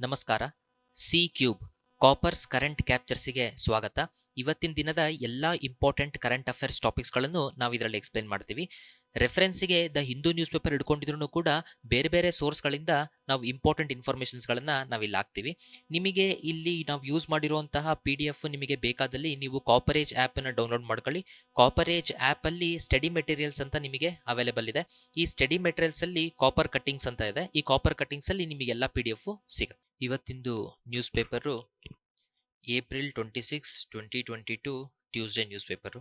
ನಮಸ್ಕಾರ. C cube coppers current ಕ್ಯಾಪ್ಚರ್ಸಿಗೆ ಸ್ವಾಗತ. ಇವತ್ತಿನ ದಿನದ ಎಲ್ಲ ಇಂಪಾರ್ಟೆಂಟ್ ಕರೆಂಟ್ ಅಫೇರ್ಸ್ ಟಾಪಿಕ್ಸ್ಗಳನ್ನು ನಾವು ಇದರಲ್ಲಿ ಎಕ್ಸ್ಪ್ಲೇನ್ ಮಾಡ್ತೀವಿ. ರೆಫರೆನ್ಸಿಗೆ ದ ಹಿಂದೂ ನ್ಯೂಸ್ ಪೇಪರ್ ಹಿಡ್ಕೊಂಡಿದ್ರು ಕೂಡ ಬೇರೆ ಬೇರೆ ಸೋರ್ಸ್ಗಳಿಂದ ನಾವು ಇಂಪಾರ್ಟೆಂಟ್ ಇನ್ಫಾರ್ಮೇಷನ್ಸ್ಗಳನ್ನು ನಾವಿಲ್ಲಿ ಹಾಕ್ತೀವಿ. ನಿಮಗೆ ಇಲ್ಲಿ ನಾವು ಯೂಸ್ ಮಾಡಿರುವಂತಹ PDF ನಿಮಗೆ ಬೇಕಾದಲ್ಲಿ ನೀವು ಕಾಪರೇಜ್ ಆ್ಯಪನ್ನು ಡೌನ್ಲೋಡ್ ಮಾಡ್ಕೊಳ್ಳಿ. ಕಾಪರೇಜ್ ಆ್ಯಪಲ್ಲಿ ಸ್ಟಡಿ ಮೆಟೀರಿಯಲ್ಸ್ ಅಂತ ನಿಮಗೆ ಅವೈಲೇಬಲ್ ಇದೆ. ಈ ಸ್ಟಡಿ ಮೆಟೀರಿಯಲ್ಸ್ ಅಲ್ಲಿ ಕಾಪರ್ ಕಟ್ಟಿಂಗ್ಸ್ ಅಂತ ಇದೆ. ಈ ಕಾಪರ್ ಕಟ್ಟಿಂಗ್ಸ್ ಅಲ್ಲಿ ನಿಮಗೆಲ್ಲ PDF ಸಿಗುತ್ತೆ. ಇವತ್ತಿಂದು news paper April 26, 2022 Tuesday news paper.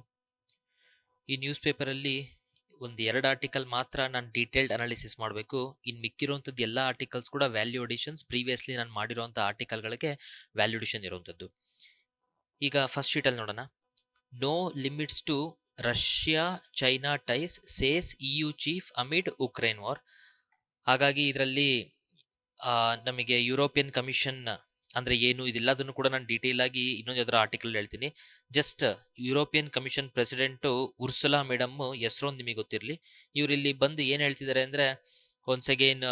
ಈ ನ್ಯೂಸ್ ಪೇಪರಲ್ಲಿ ಒಂದು 2 ಆರ್ಟಿಕಲ್ ಮಾತ್ರ ನಾನು ಡೀಟೇಲ್ಡ್ ಅನಾಲಿಸಿಸ್ ಮಾಡಬೇಕು. ಇನ್ನು ಮಿಕ್ಕಿರುವಂಥದ್ದು ಎಲ್ಲ ಆರ್ಟಿಕಲ್ಸ್ ಕೂಡ ವ್ಯಾಲ್ಯೂ ಅಡಿಷನ್ಸ್, ಪ್ರೀವಿಯಸ್ಲಿ ನಾನು ಮಾಡಿರುವಂಥ ಆರ್ಟಿಕಲ್ಗಳಿಗೆ ವ್ಯಾಲ್ಯೂ ಅಡಿಷನ್ ಇರುವಂಥದ್ದು. ಈಗ ಫಸ್ಟ್ ಶೀಟಲ್ಲಿ ನೋಡೋಣ. No limits to Russia China ties says EU chief amid Ukraine war. ಹಾಗಾಗಿ ಇದರಲ್ಲಿ ನಮಗೆ ಯುರೋಪಿಯನ್ ಕಮಿಷನ್ ಅಂದರೆ ಏನು ಇದೆಲ್ಲದನ್ನು ಕೂಡ ನಾನು ಡೀಟೇಲ್ ಆಗಿ ಇನ್ನೊಂದು ಯಾವ್ದಾರ ಆರ್ಟಿಕಲ್ ಹೇಳ್ತೀನಿ. Just European Commission president Ursula madam ಹೆಸರೊಂದು ನಿಮಗೆ ಗೊತ್ತಿರಲಿ. ಇವ್ರು ಇಲ್ಲಿ ಬಂದು ಏನು ಹೇಳ್ತಿದ್ದಾರೆ ಅಂದರೆ, ಒನ್ಸ್ ಅಗೇನ್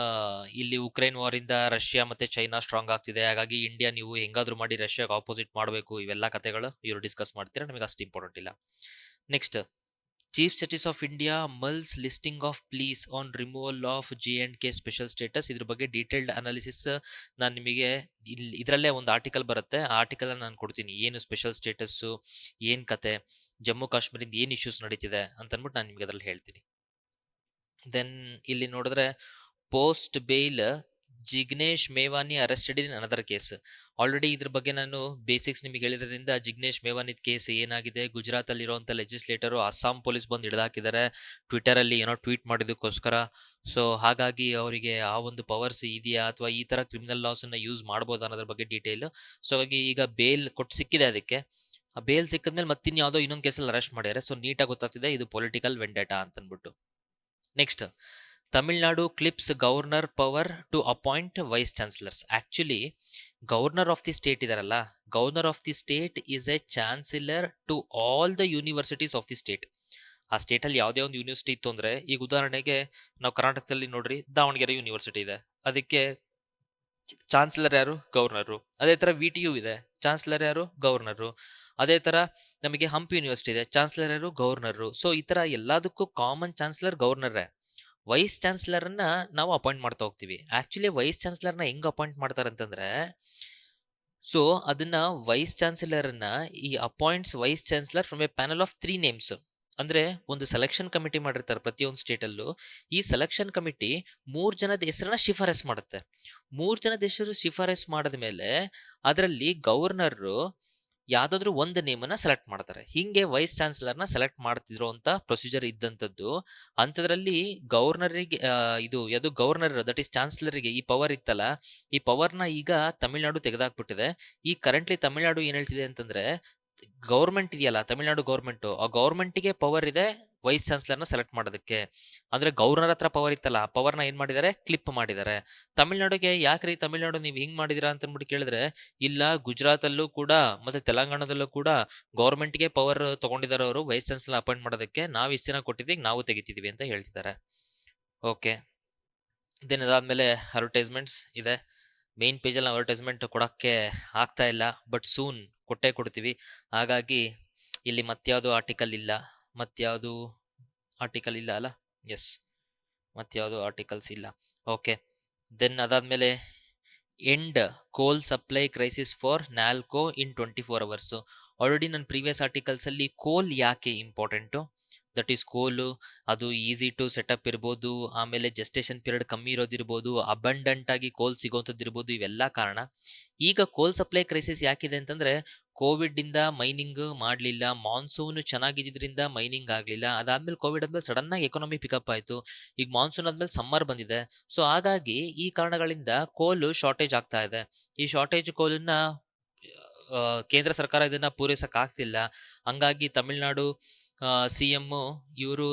ಇಲ್ಲಿ ಉಕ್ರೇನ್ ವಾರಿಂದ ರಷ್ಯಾ ಮತ್ತು ಚೈನಾ ಸ್ಟ್ರಾಂಗ್ ಆಗ್ತಿದೆ, ಹಾಗಾಗಿ ಇಂಡಿಯಾ ನೀವು ಹೆಂಗಾದ್ರೂ ಮಾಡಿ ರಷ್ಯಾಗೆ ಆಪೋಸಿಟ್ ಮಾಡಬೇಕು. ಇವೆಲ್ಲ ಕಥೆಗಳು ಇವರು ಡಿಸ್ಕಸ್ ಮಾಡ್ತೀರಾ, ನಮಗೆ ಅಷ್ಟು ಇಂಪಾರ್ಟೆಂಟ್ ಇಲ್ಲ. Next, chief justice of India mulls listing of pleas on removal of JNK special status. ಇದ್ರ ಬಗ್ಗೆ ಡೀಟೇಲ್ಡ್ ಅನಾಲಿಸಿಸ್ ನಾನು ನಿಮಗೆ ಇದರಲ್ಲೇ ಒಂದು ಆರ್ಟಿಕಲ್ ಬರುತ್ತೆ, ಆ ಆರ್ಟಿಕಲ್ ನಾನು ಕೊಡ್ತೀನಿ. ಏನು ಸ್ಪೆಷಲ್ ಸ್ಟೇಟಸ್ಸು, ಏನು ಕತೆ, ಜಮ್ಮು ಕಾಶ್ಮೀರಿಂದ ಏನು ಇಶ್ಯೂಸ್ ನಡೀತಿದೆ ಅಂತ ಅಂದ್ಬಿಟ್ಟು ನಾನು ನಿಮಗೆ ಅದರಲ್ಲಿ ಹೇಳ್ತೀನಿ. ದೆನ್ ಇಲ್ಲಿ ನೋಡಿದ್ರೆ post bail Jignesh Mevani arrested in another case. Already ಇದ್ರ ಬಗ್ಗೆ ನಾನು ಬೇಸಿಕ್ಸ್ ನಿಮಗೆ ಹೇಳಿದ್ರಿಂದ ಜಿಗ್ನೇಶ್ ಮೇವಾನಿದ್ ಕೇಸ್ ಏನಾಗಿದೆ, ಗುಜರಾತ್ ಅಲ್ಲಿರುವಂಥ ಲೆಜಿಸ್ಲೇಟರು ಅಸ್ಸಾಂ ಪೊಲೀಸ್ ಬಂದು ಹಿಡಿದಾಕಿದ್ದಾರೆ ಟ್ವಿಟರಲ್ಲಿ ಏನೋ ಟ್ವೀಟ್ ಮಾಡಿದಕ್ಕೋಸ್ಕರ. ಸೊ ಹಾಗಾಗಿ ಅವರಿಗೆ ಆ ಒಂದು ಪವರ್ಸ್ ಇದೆಯಾ ಅಥವಾ ಈ ಥರ ಕ್ರಿಮಿನಲ್ ಲಾಸನ್ನು ಯೂಸ್ ಮಾಡ್ಬೋದು ಅನ್ನೋದ್ರ ಬಗ್ಗೆ ಡೀಟೇಲ್. ಸೊ ಹಾಗಾಗಿ ಈಗ ಬೇಲ್ ಕೊಟ್ಟು ಸಿಕ್ಕಿದೆ. ಅದಕ್ಕೆ ಆ ಬೇಲ್ ಸಿಕ್ಕಿದ್ಮೇಲೆ ಮತ್ತಿನ್ಯಾವುದೋ ಇನ್ನೊಂದು ಕೇಸಲ್ಲಿ ಅರೆಸ್ಟ್ ಮಾಡ್ಯಾರೆ. ಸೊ ನೀಟಾಗಿ ಗೊತ್ತಾಗ್ತಿದೆ ಇದು ಪೊಲಿಟಿಕಲ್ ವೆಂಡೇಟಾ ಅಂತಂದ್ಬಿಟ್ಟು. Next, Tamil Nadu clips governor power to appoint vice chancellors. Actually governor of the state ಇದಾರಲ್ಲ, governor of the state is a chancellor to all the universities of the state. ಆ ಸ್ಟೇಟಲ್ಲಿ ಯಾವುದೇ ಒಂದು ಯೂನಿವರ್ಸಿಟಿ ಇತ್ತು ಅಂದರೆ, ಈಗ ಉದಾಹರಣೆಗೆ ನಾವು ಕರ್ನಾಟಕದಲ್ಲಿ ನೋಡ್ರಿ ದಾವಣಗೆರೆ ಯೂನಿವರ್ಸಿಟಿ ಇದೆ, ಅದಕ್ಕೆ ಚಾನ್ಸಲರ್ ಯಾರು? ಗವರ್ನರು. ಅದೇ ಥರ VTU ಇದೆ, ಚಾನ್ಸಲರ್ ಯಾರು? ಗವರ್ನರು. ಅದೇ ಥರ ನಮಗೆ ಹಂಪಿ ಯೂನಿವರ್ಸಿಟಿ ಇದೆ, ಚಾನ್ಸಲರ್ ಯಾರು? ಗವರ್ನರು. ಸೊ ಈ ಥರ ಎಲ್ಲದಕ್ಕೂ ಕಾಮನ್ ಚಾನ್ಸಲರ್ ಗವರ್ನರೇ. ವೈಸ್ ಚಾನ್ಸಲರ್ನ ನಾವು ಅಪಾಯಿಂಟ್ ಮಾಡ್ತಾ ಹೋಗ್ತೀವಿ. ಆಕ್ಚುಲಿ ವೈಸ್ ಚಾನ್ಸಲರ್ನ ಹೆಂಗ್ ಅಪಾಯಿಂಟ್ ಮಾಡ್ತಾರೆ ಅಂತಂದ್ರೆ, ಸೊ ಅದನ್ನ ವೈಸ್ ಚಾನ್ಸಲರ್ನ ಈ appoints vice chancellor from A panel of 3 names. ಅಂದ್ರೆ ಒಂದು ಸೆಲೆಕ್ಷನ್ ಕಮಿಟಿ ಮಾಡಿರ್ತಾರೆ ಪ್ರತಿಯೊಂದು ಸ್ಟೇಟಲ್ಲೂ. ಈ ಸೆಲೆಕ್ಷನ್ ಕಮಿಟಿ 3 ಜನದ ಹೆಸರನ್ನ ಶಿಫಾರಸ್ ಮಾಡುತ್ತೆ. 3 ಜನದ ಹೆಸರು ಶಿಫಾರಸ್ ಮಾಡಿದ ಮೇಲೆ ಅದರಲ್ಲಿ ಗವರ್ನರು ಯಾವ್ದಾದ್ರು ಒಂದು ನೇಮನ್ನ ಸೆಲೆಕ್ಟ್ ಮಾಡ್ತಾರೆ. ಹಿಂಗೆ ವೈಸ್ ಚಾನ್ಸಲರ್ನ ಸೆಲೆಕ್ಟ್ ಮಾಡ್ತಿದ್ರು ಅಂತ ಪ್ರೊಸೀಜರ್ ಇದ್ದಂಥದ್ದು. ಅಂಥದ್ರಲ್ಲಿ ಗವರ್ನರಿಗೆ ಇದು ಗವರ್ನರ್ ದಟ್ ಈಸ್ ಚಾನ್ಸಲರಿಗೆ ಈ ಪವರ್ ಇತ್ತಲ್ಲ, ಈ ಪವರ್ನ ಈಗ ತಮಿಳ್ನಾಡು ತೆಗೆದಾಕ್ಬಿಟ್ಟಿದೆ. ಈ ಕರೆಂಟ್ಲಿ ತಮಿಳ್ನಾಡು ಏನ್ ಹೇಳ್ತಿದೆ ಅಂತಂದ್ರೆ, ಗೌರ್ಮೆಂಟ್ ಇದೆಯಲ್ಲ ತಮಿಳ್ನಾಡು ಗೌರ್ಮೆಂಟು, ಆ ಗೌರ್ಮೆಂಟಿಗೆ ಪವರ್ ಇದೆ ವೈಸ್ ಚಾನ್ಸಲರ್ನ ಸೆಲೆಕ್ಟ್ ಮಾಡೋದಕ್ಕೆ. ಅಂದ್ರೆ ಗವರ್ನರ್ ಹತ್ರ ಪವರ್ ಇತ್ತಲ್ಲ, ಆ ಪವರ್ನ ಏನ್ ಮಾಡಿದ್ದಾರೆ? ಕ್ಲಿಪ್ ಮಾಡಿದ್ದಾರೆ. ತಮಿಳ್ನಾಡುಗೆ ಯಾಕ್ರಿ ತಮಿಳ್ನಾಡು ನೀವು ಹಿಂಗ್ ಮಾಡಿದಿರಾ ಅಂತ ಅಂದ್ಬಿಟ್ಟು ಕೇಳಿದ್ರೆ, ಇಲ್ಲ ಗುಜರಾತ್ ಅಲ್ಲೂ ಕೂಡ ಮತ್ತೆ ತೆಲಂಗಾಣದಲ್ಲೂ ಕೂಡ ಗೌರ್ಮೆಂಟ್ಗೆ ಪವರ್ ತಗೊಂಡಿದ್ದಾರೆ ಅವರು ವೈಸ್ ಚಾನ್ಸಲರ್ ಅಪಾಯಿಂಟ್ ಮಾಡೋದಕ್ಕೆ. ನಾವು ಇಷ್ಟು ದಿನ ಕೊಟ್ಟಿದ್ದೀವಿ, ನಾವು ತೆಗಿತಿದೀವಿ ಅಂತ ಹೇಳ್ತಿದ್ದಾರೆ. ಓಕೆ, ದೆನ್ ಅದಾದ್ಮೇಲೆ ಅಡ್ವರ್ಟೈಸ್ಮೆಂಟ್ಸ್ ಇದೆ. ಮೇನ್ ಪೇಜಲ್ಲಿ ಅಡ್ವರ್ಟೈಸ್ಮೆಂಟ್ ಕೊಡೋಕ್ಕೆ ಆಗ್ತಾ ಇಲ್ಲ, ಬಟ್ ಸೂನ್ ಕೊಟ್ಟೇ ಕೊಡ್ತೀವಿ. ಹಾಗಾಗಿ ಇಲ್ಲಿ ಮತ್ಯಾವುದು ಆರ್ಟಿಕಲ್ ಇಲ್ಲ, ಮತ್ಯಾವುದು ಆರ್ಟಿಕಲ್ ಇಲ್ಲ ಅಲ್ಲ? ಎಸ್, ಮತ್ಯಾವುದು ಆರ್ಟಿಕಲ್ಸ್ ಇಲ್ಲ. ಓಕೆ, ದೆನ್ ಅದಾದ್ಮೇಲೆ end coal supply crisis for NALCO in 24 hours. Already ನನ್ನ ಪ್ರೀವಿಯಸ್ ಆರ್ಟಿಕಲ್ಸ್ ಅಲ್ಲಿ ಕೋಲ್ ಯಾಕೆ ಇಂಪಾರ್ಟೆಂಟು, ದಟ್ ಈಸ್ ಕೋಲು ಅದು ಈಸಿ ಟು ಸೆಟಪ್ ಇರ್ಬೋದು, ಆಮೇಲೆ ಜೆಸ್ಟೇಷನ್ ಪೀರಿಯಡ್ ಕಮ್ಮಿ ಇರೋದಿರ್ಬೋದು, ಅಬಂಡೆಂಟ್ ಆಗಿ ಕೋಲ್ ಸಿಗೋಂಥದ್ದು ಇರ್ಬೋದು, ಇವೆಲ್ಲ ಕಾರಣ. ಈಗ ಕೋಲ್ ಸಪ್ಲೈ ಕ್ರೈಸಿಸ್ ಯಾಕಿದೆ ಅಂತಂದ್ರೆ, ಕೋವಿಡ್ ಇಂದ ಮೈನಿಂಗ್ ಮಾಡಲಿಲ್ಲ, ಮಾನ್ಸೂನ್ ಚೆನ್ನಾಗಿದ್ದರಿಂದ ಮೈನಿಂಗ್ ಆಗಲಿಲ್ಲ. ಅದಾದ್ಮೇಲೆ ಕೋವಿಡ್ ಆದ್ಮೇಲೆ ಸಡನ್ ಆಗಿ ಎಕಾನಮಿ ಪಿಕಪ್ ಆಯಿತು. ಈಗ ಮಾನ್ಸೂನ್ ಆದ್ಮೇಲೆ ಸಮ್ಮರ್ ಬಂದಿದೆ. ಸೊ ಹಾಗಾಗಿ ಈ ಕಾರಣಗಳಿಂದ ಕೋಲು ಶಾರ್ಟೇಜ್ ಆಗ್ತಾ ಇದೆ. ಈ ಶಾರ್ಟೇಜ್ ಕೋಲನ್ನ ಕೇಂದ್ರ ಸರ್ಕಾರ ಇದನ್ನ ಪೂರೈಸಕ್ ಆಗ್ತಿಲ್ಲ. ಹಂಗಾಗಿ ತಮಿಳ್ನಾಡು CM ಇವರು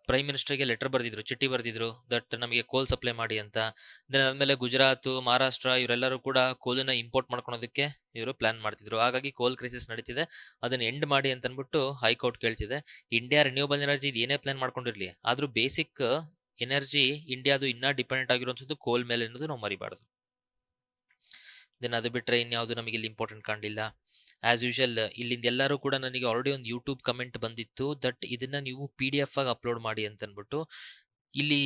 ಪ್ರೈಮ್ ಮಿನಿಸ್ಟರ್ಗೆ ಲೆಟರ್ ಬರೆದಿದ್ರು, ಚಿಟ್ಟಿ ಬರೆದಿದ್ರು, ದಟ್ ನಮಗೆ ಕೋಲ್ ಸಪ್ಲೈ ಮಾಡಿ ಅಂತ. ಅದಾದ್ಮೇಲೆ ಗುಜರಾತ್, ಮಹಾರಾಷ್ಟ್ರ ಇವರೆಲ್ಲರೂ ಕೂಡ ಕೋಲನ್ನ ಇಂಪೋರ್ಟ್ ಮಾಡ್ಕೊಳೋದಕ್ಕೆ ಇವರು ಪ್ಲಾನ್ ಮಾಡ್ತಿದ್ರು. ಹಾಗಾಗಿ ಕೋಲ್ ಕ್ರೈಸಿಸ್ ನಡೀತಿದೆ, ಅದನ್ನ ಎಂಡ್ ಮಾಡಿ ಅಂತ ಅಂದ್ಬಿಟ್ಟು ಹೈಕೋರ್ಟ್ ಕೇಳ್ತಿದೆ. ಇಂಡಿಯಾ ರಿನ್ಯೂಬಲ್ ಎನರ್ಜಿ ಏನೇ ಪ್ಲಾನ್ ಮಾಡ್ಕೊಂಡಿರ್ಲಿ, ಆದ್ರೂ ಬೇಸಿಕ್ ಎನರ್ಜಿ ಇಂಡಿಯಾದು ಇನ್ನೂ ಡಿಪೆಂಡೆಂಟ್ ಆಗಿರುವಂಥದ್ದು ಕೋಲ್ ಮೇಲೆ ಅನ್ನೋದು ನಾವು ಮರಿಬಾರ್ದು. ದೆನ್ ಅದು ಬಿಟ್ಟರೆ ಇನ್ಯಾವುದು ನಮಗೆ ಇಲ್ಲಿ ಇಂಪಾರ್ಟೆಂಟ್ ಕಾಣಲಿಲ್ಲ. ಆಸ್ ಯೂಶಲ್ ಇಲ್ಲಿಂದ ಎಲ್ಲರೂ ಕೂಡ ನನಗೆ ಆಲ್ರೆಡಿ ಒಂದು ಯೂಟ್ಯೂಬ್ ಕಮೆಂಟ್ ಬಂದಿತ್ತು ದಟ್ ಇದನ್ನ ನೀವು PDF ಆಗಿ ಅಪ್ಲೋಡ್ ಮಾಡಿ ಅಂತ ಅಂದ್ಬಿಟ್ಟು. ಇಲ್ಲಿ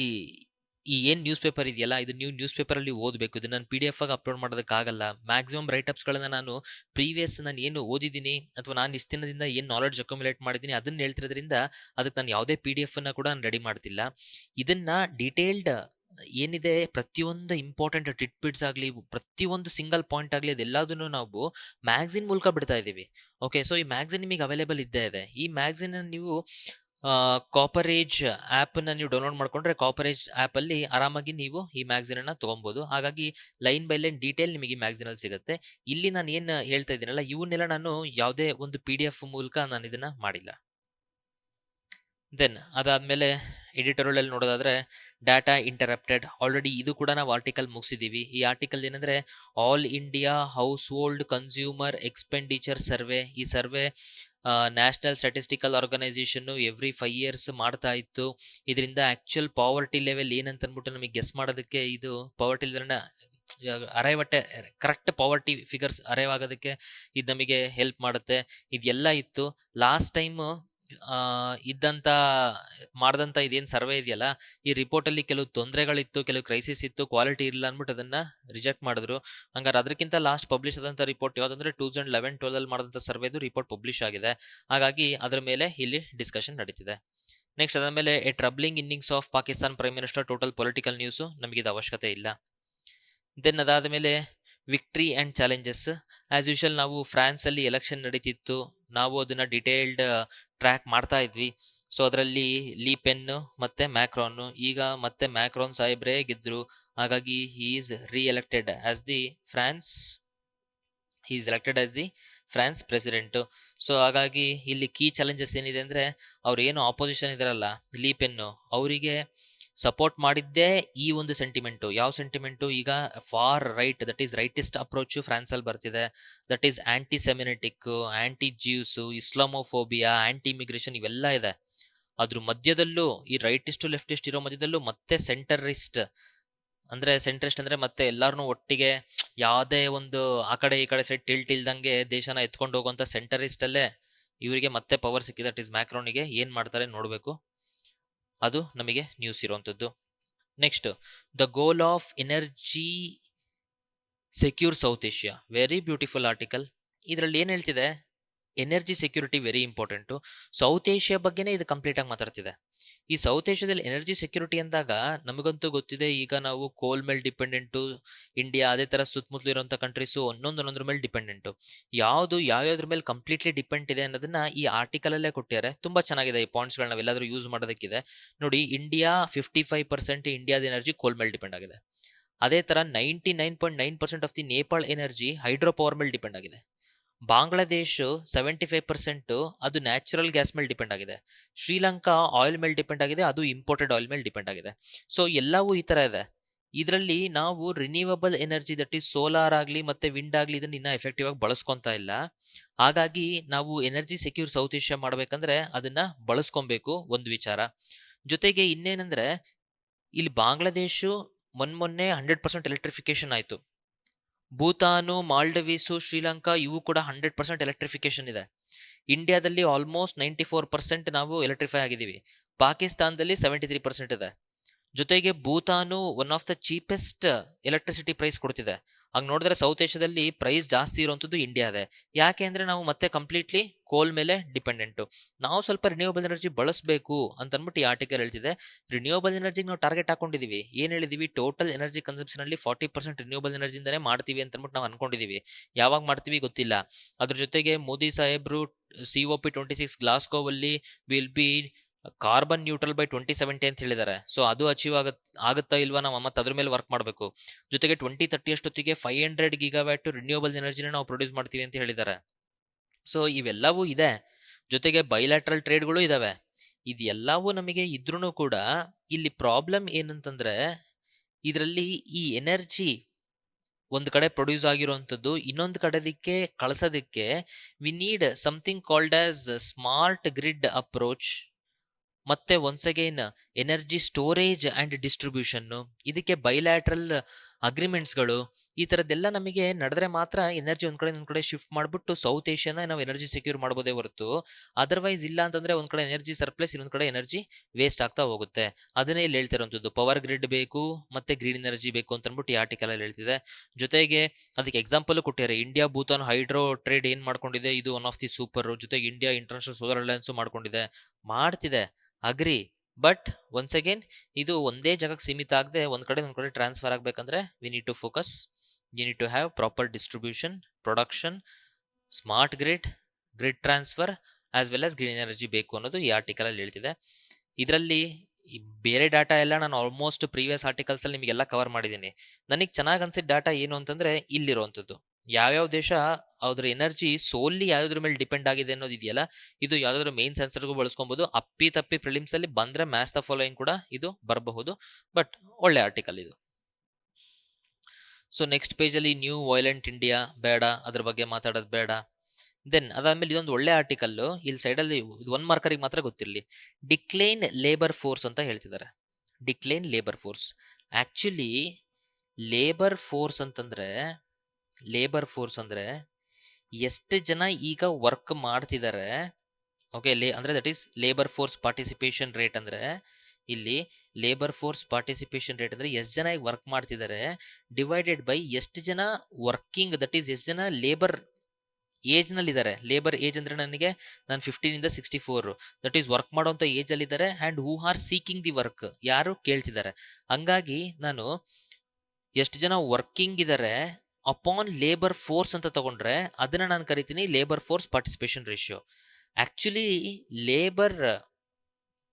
ಈ ಏನು ನ್ಯೂಸ್ ಪೇಪರ್ ಇದೆಯಲ್ಲ, ಇದು ನೀವು ನ್ಯೂಸ್ ಪೇಪರಲ್ಲಿ ಓದಬೇಕು. ಇದು ನಾನು PDF ಆಗಿ ಅಪ್ಲೋಡ್ ಮಾಡೋದಕ್ಕಾಗಲ್ಲ. ಮ್ಯಾಕ್ಸಿಮಮ್ ರೈಟಪ್ಸ್ಗಳನ್ನ ನಾನು ಪ್ರೀವಿಯಸ್ ನಾನು ಏನು ಓದಿದ್ದೀನಿ ಅಥವಾ ನಾನು ಇಷ್ಟು ದಿನದಿಂದ ಏನು ನಾಲೆಡ್ಜ್ ಅಕ್ಯುಮುಲೇಟ್ ಮಾಡಿದ್ದೀನಿ ಅದನ್ನ ಹೇಳ್ತಿರೋದ್ರಿಂದ ಅದಕ್ಕೆ ನಾನು ಯಾವುದೇ PDF ಅನ್ನ ಕೂಡ ನಾನು ರೆಡಿ ಮಾಡ್ತಿಲ್ಲ. ಇದನ್ನ ಡೀಟೇಲ್ಡ್ ಏನಿದೆ ಪ್ರತಿಯೊಂದು ಇಂಪಾರ್ಟೆಂಟ್ ಟಿಟ್ಬಿಟ್ಸ್ ಆಗಲಿ, ಪ್ರತಿಯೊಂದು ಸಿಂಗಲ್ ಪಾಯಿಂಟ್ ಆಗಲಿ, ಅದೆಲ್ಲದನ್ನು ನಾವು ಮ್ಯಾಗ್ಝಿನ್ ಮೂಲಕ ಬಿಡ್ತಾ ಇದ್ದೀವಿ. ಓಕೆ, ಸೊ ಈ ಮ್ಯಾಗ್ಝಿನ್ ನಿಮಗೆ ಅವೈಲೇಬಲ್ ಇದ್ದೇ ಇದೆ. ಈ ಮ್ಯಾಗ್ಝಿನ್ ನೀವು ಕಾಪರೇಜ್ ಆ್ಯಪನ್ನು ನೀವು ಡೌನ್ಲೋಡ್ ಮಾಡ್ಕೊಂಡ್ರೆ ಕಾಪರೇಜ್ ಆ್ಯಪಲ್ಲಿ ಆರಾಮಾಗಿ ನೀವು ಈ ಮ್ಯಾಗ್ಝಿನನ್ನು ತೊಗೊಬೋದು. ಹಾಗಾಗಿ ಲೈನ್ ಬೈ ಲೈನ್ ಡೀಟೇಲ್ ನಿಮಗೆ ಈ ಮ್ಯಾಗ್ಝಿನಲ್ಲಿ ಸಿಗುತ್ತೆ. ಇಲ್ಲಿ ನಾನು ಏನು ಹೇಳ್ತಾ ಇದ್ದೀನಲ್ಲ ಇವನ್ನೆಲ್ಲ ನಾನು ಯಾವುದೇ ಒಂದು PDF ಮೂಲಕ ನಾನು ಇದನ್ನು ಮಾಡಿಲ್ಲ. ದೆನ್ ಅದಾದಮೇಲೆ ಎಡಿಟೋರಿಯಲ್ ನೋಡೋದಾದ್ರೆ ಡಾಟಾ ಇಂಟರಪ್ಟೆಡ್, ಆಲ್ರೆಡಿ ಇದು ಕೂಡ ನಾವು ಆರ್ಟಿಕಲ್ ಮುಗಿಸಿದ್ದೀವಿ. ಈ ಆರ್ಟಿಕಲ್ ಏನಂದರೆ all India household consumer expenditure survey. ಈ ಸರ್ವೆ ನ್ಯಾಷನಲ್ ಸ್ಟ್ಯಾಟಿಸ್ಟಿಕಲ್ ಆರ್ಗನೈಸೇಷನ್ನು ಎವ್ರಿ 5 years ಮಾಡ್ತಾ ಇತ್ತು. ಇದರಿಂದ ಆ್ಯಕ್ಚುಯಲ್ ಪಾವರ್ಟಿ ಲೆವೆಲ್ ಏನಂತ ಅಂದ್ಬಿಟ್ಟು ನಮಗೆ ಗೆಸ್ ಮಾಡೋದಕ್ಕೆ, ಇದು ಪಾವರ್ಟಿ ಲೆವೆಲ್ನ ಅರೈವಟ್ಟೆ ಕರೆಕ್ಟ್ ಪಾವರ್ಟಿ ಫಿಗರ್ಸ್ ಅರೈವ್ ಆಗೋದಕ್ಕೆ ಇದು ನಮಗೆ ಹೆಲ್ಪ್ ಮಾಡುತ್ತೆ. ಇದೆಲ್ಲ ಇತ್ತು ಲಾಸ್ಟ್ ಟೈಮು ಇದ್ದಂಥ ಮಾಡಿದಂಥ ಇದೇನು ಸರ್ವೆ ಇದೆಯಲ್ಲ, ಈ ರಿಪೋರ್ಟಲ್ಲಿ ಕೆಲವು ತೊಂದರೆಗಳಿತ್ತು, ಕೆಲವು ಕ್ರೈಸಿಸ್ ಇತ್ತು, ಕ್ವಾಲಿಟಿ ಇರಲಿಲ್ಲ ಅಂದ್ಬಿಟ್ಟು ಅದನ್ನು ರಿಜೆಕ್ಟ್ ಮಾಡಿದ್ರು. ಹಂಗಾರೆ ಅದಕ್ಕಿಂತ ಲಾಸ್ಟ್ ಪಬ್ಲಿಷ್ ಆದಂಥ ರಿಪೋರ್ಟ್ ಯಾವುದಂದ್ರೆ 2011-12 ಮಾಡಿದಂಥ ಸರ್ವೆದು ರಿಪೋರ್ಟ್ ಪಬ್ಲಿಷ್ ಆಗಿದೆ. ಹಾಗಾಗಿ ಅದರ ಮೇಲೆ ಇಲ್ಲಿ ಡಿಸ್ಕಷನ್ ನಡೀತಿದೆ. ನೆಕ್ಸ್ಟ್ ಅದಾದಮೇಲೆ a troubling innings of Pakistan prime minister, total political news, ನಮಗಿದು ಅವಶ್ಯಕತೆ ಇಲ್ಲ. ದೆನ್ ಅದಾದಮೇಲೆ victory and challenges. As usual ನಾವು ಫ್ರಾನ್ಸಲ್ಲಿ ಎಲೆಕ್ಷನ್ ನಡೀತಿತ್ತು, ನಾವು ಅದನ್ನು ಡಿಟೇಲ್ಡ್ ಟ್ರ್ಯಾಕ್ ಮಾಡ್ತಾ ಇದ್ವಿ. ಸೊ ಅದರಲ್ಲಿ ಲೀ ಪೆನ್ ಮತ್ತು ಮ್ಯಾಕ್ರಾನ್, ಈಗ ಮತ್ತೆ ಮ್ಯಾಕ್ರಾನ್ ಸಾಹೇಬ್ರೇ ಗೆದ್ದರು. ಹಾಗಾಗಿ he is elected as the France president. So ಹಾಗಾಗಿ ಇಲ್ಲಿ ಕೀ ಚಾಲೆಂಜಸ್ ಏನಿದೆ ಅಂದರೆ, ಅವ್ರು ಏನು ಆಪೋಸಿಷನ್ ಇದಾರಲ್ಲ ಲೀ ಪೆನ್ನು, ಅವರಿಗೆ ಸಪೋರ್ಟ್ ಮಾಡಿದ್ದೇ ಈ ಒಂದು ಸೆಂಟಿಮೆಂಟು. ಯಾವ ಸೆಂಟಿಮೆಂಟು? ಈಗ far right, that is rightist approach ಫ್ರಾನ್ಸಲ್ಲಿ ಬರ್ತಿದೆ. That is anti semitic, anti Jews, Islamophobia, anti immigration, ಇವೆಲ್ಲ ಇದೆ. ಅದ್ರ ಮಧ್ಯದಲ್ಲೂ ಈ ರೈಟಿಸ್ಟು ಲೆಫ್ಟಿಸ್ಟ್ ಇರೋ ಮಧ್ಯದಲ್ಲೂ ಮತ್ತೆ ಸೆಂಟರಿಸ್ಟ್ ಅಂದರೆ ಮತ್ತೆ ಎಲ್ಲಾರನ್ನೂ ಒಟ್ಟಿಗೆ ಯಾವುದೇ ಒಂದು ಆ ಕಡೆ ಈ ಕಡೆ ಸೈಡ್ ಟಿಲ್ದಂಗೆ ದೇಶನ ಎತ್ಕೊಂಡು ಹೋಗುವಂಥ ಸೆಂಟರಿಸ್ಟಲ್ಲೇ ಇವರಿಗೆ ಮತ್ತೆ ಪವರ್ ಸಿಕ್ಕಿದೆ. ದಟ್ ಈಸ್ ಮ್ಯಾಕ್ರೋನಿಗೆ. ಏನು ಮಾಡ್ತಾರೆ ನೋಡಬೇಕು, ಅದು ನಮಗೆ ನ್ಯೂಸ್ ಇರುವಂಥದ್ದು. Next, the goal of energy secure South Asia, very beautiful article. ಇದರಲ್ಲಿ ಏನು ಹೇಳ್ತಿದೆ, energy security very important. South Asia ಬಗ್ಗೆನೇ ಇದು ಕಂಪ್ಲೀಟಾಗಿ ಮಾತಾಡ್ತಿದೆ. ಈ ಸೌತ್ ಏಷ್ಯಾದಲ್ಲಿ ಎನರ್ಜಿ ಸೆಕ್ಯೂರಿಟಿ ಅಂದಾಗ ನಮಗಂತೂ ಗೊತ್ತಿದೆ, ಈಗ ನಾವು ಕೋಲ್ ಮೇಲೆ ಡಿಪೆಂಡೆಂಟು ಇಂಡಿಯಾ, ಅದೇ ಥರ ಸುತ್ತಮುತ್ತಲು ಇರುವಂಥ ಕಂಟ್ರೀಸು ಒಂದೊಂದ್ರ ಮೇಲೆ ಡಿಪೆಂಡೆಂಟು. ಯಾವ್ಯಾವ್ದ್ರ ಮೇಲೆ ಕಂಪ್ಲೀಟ್ಲಿ ಡಿಪೆಂಡ್ ಇದೆ ಅನ್ನೋದನ್ನ ಈ ಆರ್ಟಿಕಲಲ್ಲೇ ಕೊಟ್ಟಿದ್ದಾರೆ. ತುಂಬ ಚೆನ್ನಾಗಿದೆ ಈ ಪಾಯಿಂಟ್ಸ್ಗಳನ್ನ ನಾವೆಲ್ಲಾದರೂ ಯೂಸ್ ಮಾಡೋದಕ್ಕಿದೆ. ನೋಡಿ, ಇಂಡಿಯಾ 55% ಇಂಡಿಯಾದ ಎನರ್ಜಿ ಕೋಲ್ ಮೇಲೆ ಡಿಪೆಂಡ್ ಆಗಿದೆ. ಅದೇ ಥರ 99.9% of the Nepal energy hydro power ಮೇಲೆ ಡಿಪೆಂಡ್ ಆಗಿದೆ. ಬಾಂಗ್ಲಾದೇಶ್ 75% ಅದು ನ್ಯಾಚುರಲ್ ಗ್ಯಾಸ್ ಮೇಲೆ ಡಿಪೆಂಡ್ ಆಗಿದೆ. ಶ್ರೀಲಂಕಾ ಆಯಿಲ್ ಮೇಲೆ ಡಿಪೆಂಡ್ ಆಗಿದೆ, ಅದು ಇಂಪೋರ್ಟೆಡ್ ಆಯಿಲ್ ಮೇಲೆ ಡಿಪೆಂಡ್ ಆಗಿದೆ. ಸೊ ಎಲ್ಲವೂ ಈ ಥರ ಇದೆ. ಇದರಲ್ಲಿ ನಾವು renewable energy, that is solar ಆಗಲಿ ಮತ್ತು ವಿಂಡ್ ಆಗಲಿ, ಇದನ್ನು ಇನ್ನೂ ಎಫೆಕ್ಟಿವ್ ಆಗಿ ಬಳಸ್ಕೊತಾ ಇಲ್ಲ. ಹಾಗಾಗಿ ನಾವು ಎನರ್ಜಿ ಸೆಕ್ಯೂರ್ ಸೌತ್ ಏಷ್ಯಾ ಮಾಡಬೇಕಂದ್ರೆ ಅದನ್ನು ಬಳಸ್ಕೊಬೇಕು, ಒಂದು ವಿಚಾರ. ಜೊತೆಗೆ ಇನ್ನೇನೆಂದರೆ, ಇಲ್ಲಿ ಬಾಂಗ್ಲಾದೇಶು ಮೊನ್ನೆ 100% ಎಲೆಕ್ಟ್ರಿಫಿಕೇಶನ್ ಆಯಿತು. ಭೂತಾನು, ಮಾಲ್ಡವೀಸು, ಶ್ರೀಲಂಕಾ ಇವು ಕೂಡ 100% ಎಲೆಕ್ಟ್ರಿಫಿಕೇಶನ್ ಇದೆ. ಇಂಡಿಯಾದಲ್ಲಿ ಆಲ್ಮೋಸ್ಟ್ 94% ನಾವು ಎಲೆಕ್ಟ್ರಿಫೈ ಆಗಿದ್ದೀವಿ. ಪಾಕಿಸ್ತಾನದಲ್ಲಿ 73% ಇದೆ. ಜೊತೆಗೆ Bhutan one of the cheapest electricity price ಕೊಡ್ತಿದೆ. ಹಂಗೆ ನೋಡಿದ್ರೆ ಸೌತ್ ಏಷ್ಯಾದಲ್ಲಿ ಪ್ರೈಸ್ ಜಾಸ್ತಿ ಇರುವಂಥದ್ದು ಇಂಡಿಯಾ ಇದೆ. ಯಾಕೆ ಅಂದರೆ ನಾವು ಮತ್ತೆ ಕಂಪ್ಲೀಟ್ಲಿ ಕೋಲ್ ಮೇಲೆ ಡಿಪೆಂಡೆಂಟು. ನಾವು ಸ್ವಲ್ಪ ರಿನ್ಯೂವಬಲ್ ಎನರ್ಜಿ ಬಳಸಬೇಕು ಅಂತ ಅಂದ್ಬಿಟ್ಟು ಈ ಆರ್ಟಿಕಲ್ ಹೇಳ್ತಿದೆ. ರಿನ್ಯೂವಬಲ್ ಎನರ್ಜಿಗೆ ನಾವು ಟಾರ್ಗೆಟ್ ಹಾಕೊಂಡಿದ್ದೀವಿ. ಏನು ಹೇಳಿದೀವಿ, ಟೋಟಲ್ ಎನರ್ಜಿ ಕನ್ಸಂಪ್ಷನಲ್ಲಿ 40% ರಿನ್ಯೂವಬಲ್ ಎನರ್ಜಿಯಿಂದನೇ ಮಾಡ್ತೀವಿ ಅಂತ ಅಂದ್ಬಿಟ್ಟು ನಾವು ಅನ್ಕೊಂಡಿದ್ದೀವಿ. ಯಾವಾಗ ಮಾಡ್ತೀವಿ ಗೊತ್ತಿಲ್ಲ. ಅದ್ರ ಜೊತೆಗೆ ಮೋದಿ ಸಾಹೇಬ್ರು COP26 ಗ್ಲಾಸ್ಗೋವಲ್ಲಿ will be carbon neutral by 2070 ಅಂತ ಹೇಳಿದ್ದಾರೆ. ಸೊ ಅದು ಅಚೀವ್ ಆಗುತ್ತಾ ಇಲ್ವಾ, ನಾವು ಮತ್ತೆ ಅದ್ರ ಮೇಲೆ ವರ್ಕ್ ಮಾಡಬೇಕು. ಜೊತೆಗೆ 2030 ಅಷ್ಟೊತ್ತಿಗೆ 500 GW ರಿನ್ಯೂವಬಲ್ ಎನರ್ಜಿನ ನಾವು ಪ್ರೊಡ್ಯೂಸ್ ಮಾಡ್ತೀವಿ ಅಂತ ಹೇಳಿದ್ದಾರೆ. ಸೊ ಇವೆಲ್ಲವೂ ಇದೆ. ಜೊತೆಗೆ ಬೈಲ್ಯಾಟ್ರಲ್ ಟ್ರೇಡ್ಗಳು ಇದಾವೆ. ಇದೆಲ್ಲವೂ ನಮಗೆ ಇದ್ರೂ ಕೂಡ ಇಲ್ಲಿ ಪ್ರಾಬ್ಲಮ್ ಏನಂತಂದ್ರೆ, ಇದರಲ್ಲಿ ಈ ಎನರ್ಜಿ ಒಂದು ಕಡೆ ಪ್ರೊಡ್ಯೂಸ್ ಆಗಿರುವಂಥದ್ದು ಇನ್ನೊಂದು ಕಡೆದಕ್ಕೆ ಕಳಿಸೋದಕ್ಕೆ we need something called as smart grid approach. ಮತ್ತೆ once again energy storage and ಡಿಸ್ಟ್ರಿಬ್ಯೂಷನ್ನು. ಇದಕ್ಕೆ ಬೈಲ್ಯಾಟ್ರಲ್ ಅಗ್ರಿಮೆಂಟ್ಸ್ಗಳು, ಈ ಥರದ್ದೆಲ್ಲ ನಮಗೆ ನಡೆದ್ರೆ ಮಾತ್ರ ಎನರ್ಜಿ ಒಂದ್ ಕಡೆ ಶಿಫ್ಟ್ ಮಾಡಿಬಿಟ್ಟು ಸೌತ್ ಏಷ್ಯಾನ ನಾವು ಎನರ್ಜಿ ಸೆಕ್ಯೂರ್ ಮಾಡ್ಬೋದೇ ಹೊರತು ಅದರ್ವೈಸ್ ಇಲ್ಲ ಅಂತಂದ್ರೆ ಒಂದ್ ಕಡೆ ಎನರ್ಜಿ ಸರ್ಪ್ಲಸ್, ಇನ್ನೊಂದ್ ಕಡೆ ಎನರ್ಜಿ ವೇಸ್ಟ್ ಆಗ್ತಾ ಹೋಗುತ್ತೆ. ಅದನ್ನೇ ಇಲ್ಲಿ ಹೇಳ್ತಿರೋಂಥದ್ದು, ಪವರ್ ಗ್ರಿಡ್ ಬೇಕು ಮತ್ತೆ ಗ್ರೀನ್ ಎನರ್ಜಿ ಬೇಕು ಅಂತ ಅಂದ್ಬಿಟ್ಟು ಈ ಆರ್ಟಿಕಲ್ ಅಲ್ಲಿ ಹೇಳ್ತಿದೆ. ಜೊತೆಗೆ ಅದಕ್ಕೆ ಎಕ್ಸಾಂಪಲ್ ಕೊಟ್ಟಿದ್ದಾರೆ, ಇಂಡಿಯಾ ಭೂತಾನ್ ಹೈಡ್ರೋ ಟ್ರೇಡ್ ಏನ್ ಮಾಡ್ಕೊಂಡಿದೆ, ಇದು ಒನ್ ಆಫ್ ದಿ ಸೂಪರ್. ಜೊತೆಗೆ ಇಂಡಿಯಾ ಇಂಟರ್ನ್ಯಾಷನಲ್ ಸೋಲಾರ್ ಅಲಯನ್ಸ್ ಮಾಡ್ಕೊಂಡಿದೆ, ಮಾಡ್ತಿದೆ, ಅಗ್ರಿ. ಬಟ್ ಒನ್ಸ್ ಅಗೇನ್ ಇದು ಒಂದೇ ಜಾಗಕ್ಕೆ ಸೀಮಿತ ಆಗದೆ ಒಂದ್ ಕಡೆ ಟ್ರಾನ್ಸ್ಫರ್ ಆಗ್ಬೇಕಂದ್ರೆ we need to focus, you need to have proper distribution, production, smart grid, grid transfer as well as green energy ಬೇಕು ಅನ್ನೋದು ಈ ಆರ್ಟಿಕಲ್ ಅಲ್ಲಿ ಹೇಳ್ತಿದೆ. ಇದರಲ್ಲಿ ಬೇರೆ ಡಾಟಾ ಎಲ್ಲ ನಾನು ಆಲ್ಮೋಸ್ಟ್ ಪ್ರೀವಿಯಸ್ ಆರ್ಟಿಕಲ್ಸ್ ಅಲ್ಲಿ ನಿಮಗೆಲ್ಲ ಕವರ್ ಮಾಡಿದ್ದೀನಿ. ನನಗೆ ಚೆನ್ನಾಗಿ ಅನ್ಸಿದ ಡಾಟಾ ಏನು ಅಂತಂದ್ರೆ ಇಲ್ಲಿರುವಂಥದ್ದು, ಯಾವ್ಯಾವ ದೇಶ ಅದ್ರ ಎನರ್ಜಿ ಸೋಲ್ಲಿ ಯಾವ್ದ್ರ ಮೇಲೆ ಡಿಪೆಂಡ್ ಆಗಿದೆ ಅನ್ನೋದು ಇದೆಯಲ್ಲ, ಇದು ಯಾವ್ದಾದ್ರು ಮೇನ್ ಸೆನ್ಸರ್ಗೂ ಬಳಸ್ಕೊಬಹುದು. ಅಪ್ಪಿ ತಪ್ಪಿ ಪ್ರಿಲಿಮ್ಸ್ ಅಲ್ಲಿ ಬಂದ್ರೆ ಮ್ಯಾಚ್ ದ ಫಾಲೋಯಿಂಗ್ ಕೂಡ ಇದು ಬರಬಹುದು. ಬಟ್ ಒಳ್ಳೆ ಆರ್ಟಿಕಲ್ ಇದು. ಸೊ ನೆಕ್ಸ್ಟ್ ಪೇಜ್ ಅಲ್ಲಿ ನ್ಯೂ ವೈಲೆಂಟ್ ಇಂಡಿಯಾ ಬೇಡ, ಅದ್ರ ಬಗ್ಗೆ ಮಾತಾಡೋದು ಬೇಡ. ದೆನ್ ಅದಾದ್ಮೇಲೆ ಇದೊಂದು ಒಳ್ಳೆ ಆರ್ಟಿಕಲ್, ಇಲ್ಲಿ ಸೈಡಲ್ಲಿ ಒನ್ ಮಾರ್ಕರಿಗೆ ಮಾತ್ರ ಗೊತ್ತಿರಲಿ, ಡಿಕ್ಲೈನ್ ಲೇಬರ್ ಫೋರ್ಸ್ ಅಂತ ಹೇಳ್ತಿದ್ದಾರೆ. Decline labour force, actually labour force ಅಂದ್ರೆ ಎಷ್ಟು ಜನ ಈಗ ವರ್ಕ್ ಮಾಡ್ತಿದ್ದಾರೆ, ಓಕೆ, ಅಂದ್ರೆ that is labour force participation rate. ಅಂದ್ರೆ ಇಲ್ಲಿ ಲೇಬರ್ ಫೋರ್ಸ್ ಪಾರ್ಟಿಸಿಪೇಷನ್ ರೇಟ್ ಅಂದ್ರೆ ಎಷ್ಟು ಜನ ಈಗ ವರ್ಕ್ ಮಾಡ್ತಿದ್ದಾರೆ ಡಿವೈಡೆಡ್ ಬೈ ಎಷ್ಟು ಜನ ವರ್ಕಿಂಗ್, ದಟ್ ಈಸ್ ಎಷ್ಟು ಜನ ಲೇಬರ್ ಏಜ್ ನಲ್ಲಿ ಇದ್ದಾರೆ. ಲೇಬರ್ ಏಜ್ ಅಂದ್ರೆ ನಾನು 15 ಇಂದ 64, ದಟ್ ಈಸ್ ವರ್ಕ್ ಮಾಡುವಂತ ಏಜ್ ಅಲ್ಲಿ ಇದ್ದಾರೆ. And who are seeking the work, ಯಾರು ಕೇಳ್ತಿದ್ದಾರೆ. ಹಂಗಾಗಿ ನಾನು ಎಷ್ಟು ಜನ ವರ್ಕಿಂಗ್ ಇದ್ದಾರೆ ಅಪಾನ್ ಲೇಬರ್ ಫೋರ್ಸ್ ಅಂತ ತಗೊಂಡ್ರೆ ಅದನ್ನ ನಾನು ಕರಿತೀನಿ labour force participation ratio. Actually labour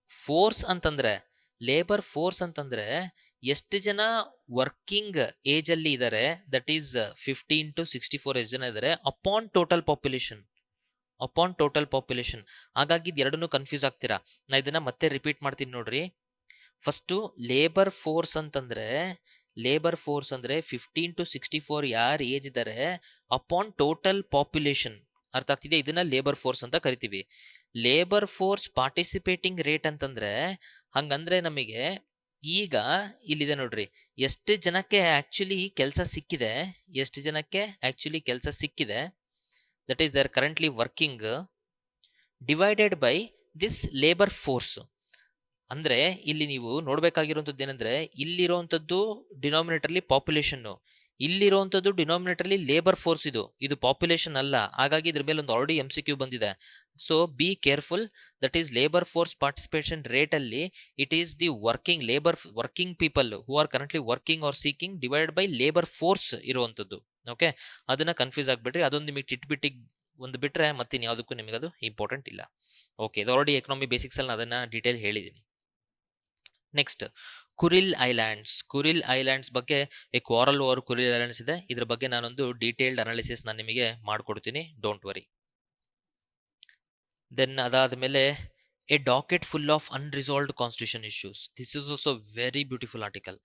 force ಅಂತಂದ್ರೆ ಎಷ್ಟು ಜನ ವರ್ಕಿಂಗ್ ಏಜ್ ಅಲ್ಲಿ ಇದ್ದಾರೆ, ದಟ್ ಈಸ್ 15 to 64 ಎಷ್ಟು ಜನ ಇದ್ದಾರೆ ಅಪಾನ್ ಟೋಟಲ್ ಪಾಪ್ಯುಲೇಷನ್. ಹಾಗಾಗಿ ಎರಡನ್ನೂ ಕನ್ಫ್ಯೂಸ್ ಆಗ್ತೀರಾ. ನಾ ಇದನ್ನ ಮತ್ತೆ ರಿಪೀಟ್ ಮಾಡ್ತೀನಿ ನೋಡ್ರಿ. ಫಸ್ಟ್ ಲೇಬರ್ ಫೋರ್ಸ್ ಅಂದ್ರೆ 15 to 64 ಯಾರು ಏಜ್ ಇದ್ದಾರೆ ಅಪಾನ್ ಟೋಟಲ್ ಪಾಪ್ಯುಲೇಷನ್. ಅರ್ಥ ಆಗ್ತಿದೆ? ಇದನ್ನ ಲೇಬರ್ ಫೋರ್ಸ್ ಅಂತ ಕರಿತೀವಿ. ಲೇಬರ್ ಫೋರ್ಸ್ ಪಾರ್ಟಿಸಿಪೇಟಿಂಗ್ ರೇಟ್ ಅಂತಂದ್ರೆ ಹಂಗಂದ್ರೆ ನಮಗೆ ಈಗ ಇಲ್ಲಿದೆ ನೋಡ್ರಿ, ಎಷ್ಟು ಜನಕ್ಕೆ ಆಕ್ಚುಲಿ ಕೆಲಸ ಸಿಕ್ಕಿದೆ, that is their currently working, divided by this labour force. ಅಂದ್ರೆ ಇಲ್ಲಿ ನೀವು ನೋಡ್ಬೇಕಾಗಿರುವಂತದ್ದು ಏನಂದ್ರೆ ಇಲ್ಲಿರುವಂತದ್ದು ಡಿನಾಮಿನೇಟರ್ಲಿ ಪಾಪ್ಯುಲೇಷನ್, ಇಲ್ಲಿರುವಂತದ್ದು ಡಿನಾಮಿನೇಟರ್ಲಿ ಲೇಬರ್ ಫೋರ್ಸ್. ಇದು ಪಾಪ್ಯುಲೇಷನ್ ಅಲ್ಲ. ಹಾಗಾಗಿ ಇದ್ರ ಮೇಲೆ ಒಂದು ಆಲ್ರೆಡಿ MCQ ಬಂದಿದೆ. So be careful. That is labour force participation rate ಅಲ್ಲಿ it is the working people who are currently working or seeking divide by labour force ಇರುವಂತದ್ದು. ಓಕೆ, ಅದನ್ನ ಕನ್ಫ್ಯೂಸ್ ಆಗ್ಬಿಟ್ರಿ. ಅದೊಂದು ನಿಮಗೆ ಟಿಟ್ಬಿಟ್ಟಿಗೆ ಒಂದು ಬಿಟ್ರೆ ಮತ್ತಿನ್ ಯಾವುದಕ್ಕೂ ನಿಮಗೆ ಅದು ಇಂಪಾರ್ಟೆಂಟ್ ಇಲ್ಲ. ಓಕೆ, ಇದು ಆಲ್ರೆಡಿ ಎಕನಾಮಿ ಬೇಸಿಕ್ಸ್ ಅಲ್ಲಿ ಅದನ್ನ ಡೀಟೇಲ್ ಹೇಳಿದ್ದೀನಿ. ನೆಕ್ಸ್ಟ್ ಕುರಿಲ್ ಐಲ್ಯಾಂಡ್ಸ್ ಬಗ್ಗೆ ಕೋರಲ್ ಓವರ್ ಕುರಿಲ್ ಐಲ್ಯಾಂಡ್ಸ್ ಇದೆ. ಇದ್ರ ಬಗ್ಗೆ ನಾನೊಂದು ಡೀಟೇಲ್ಡ್ ಅನಾಲಿಸಿಸ್ ನಾನು ನಿಮಗೆ ಮಾಡ್ಕೊಡ್ತೀನಿ, ಡೋಂಟ್ ವರಿ. ದೆನ್ ಅದಾದ್ಮೇಲೆ a docket full of unresolved constitution issues. This is also very beautiful article.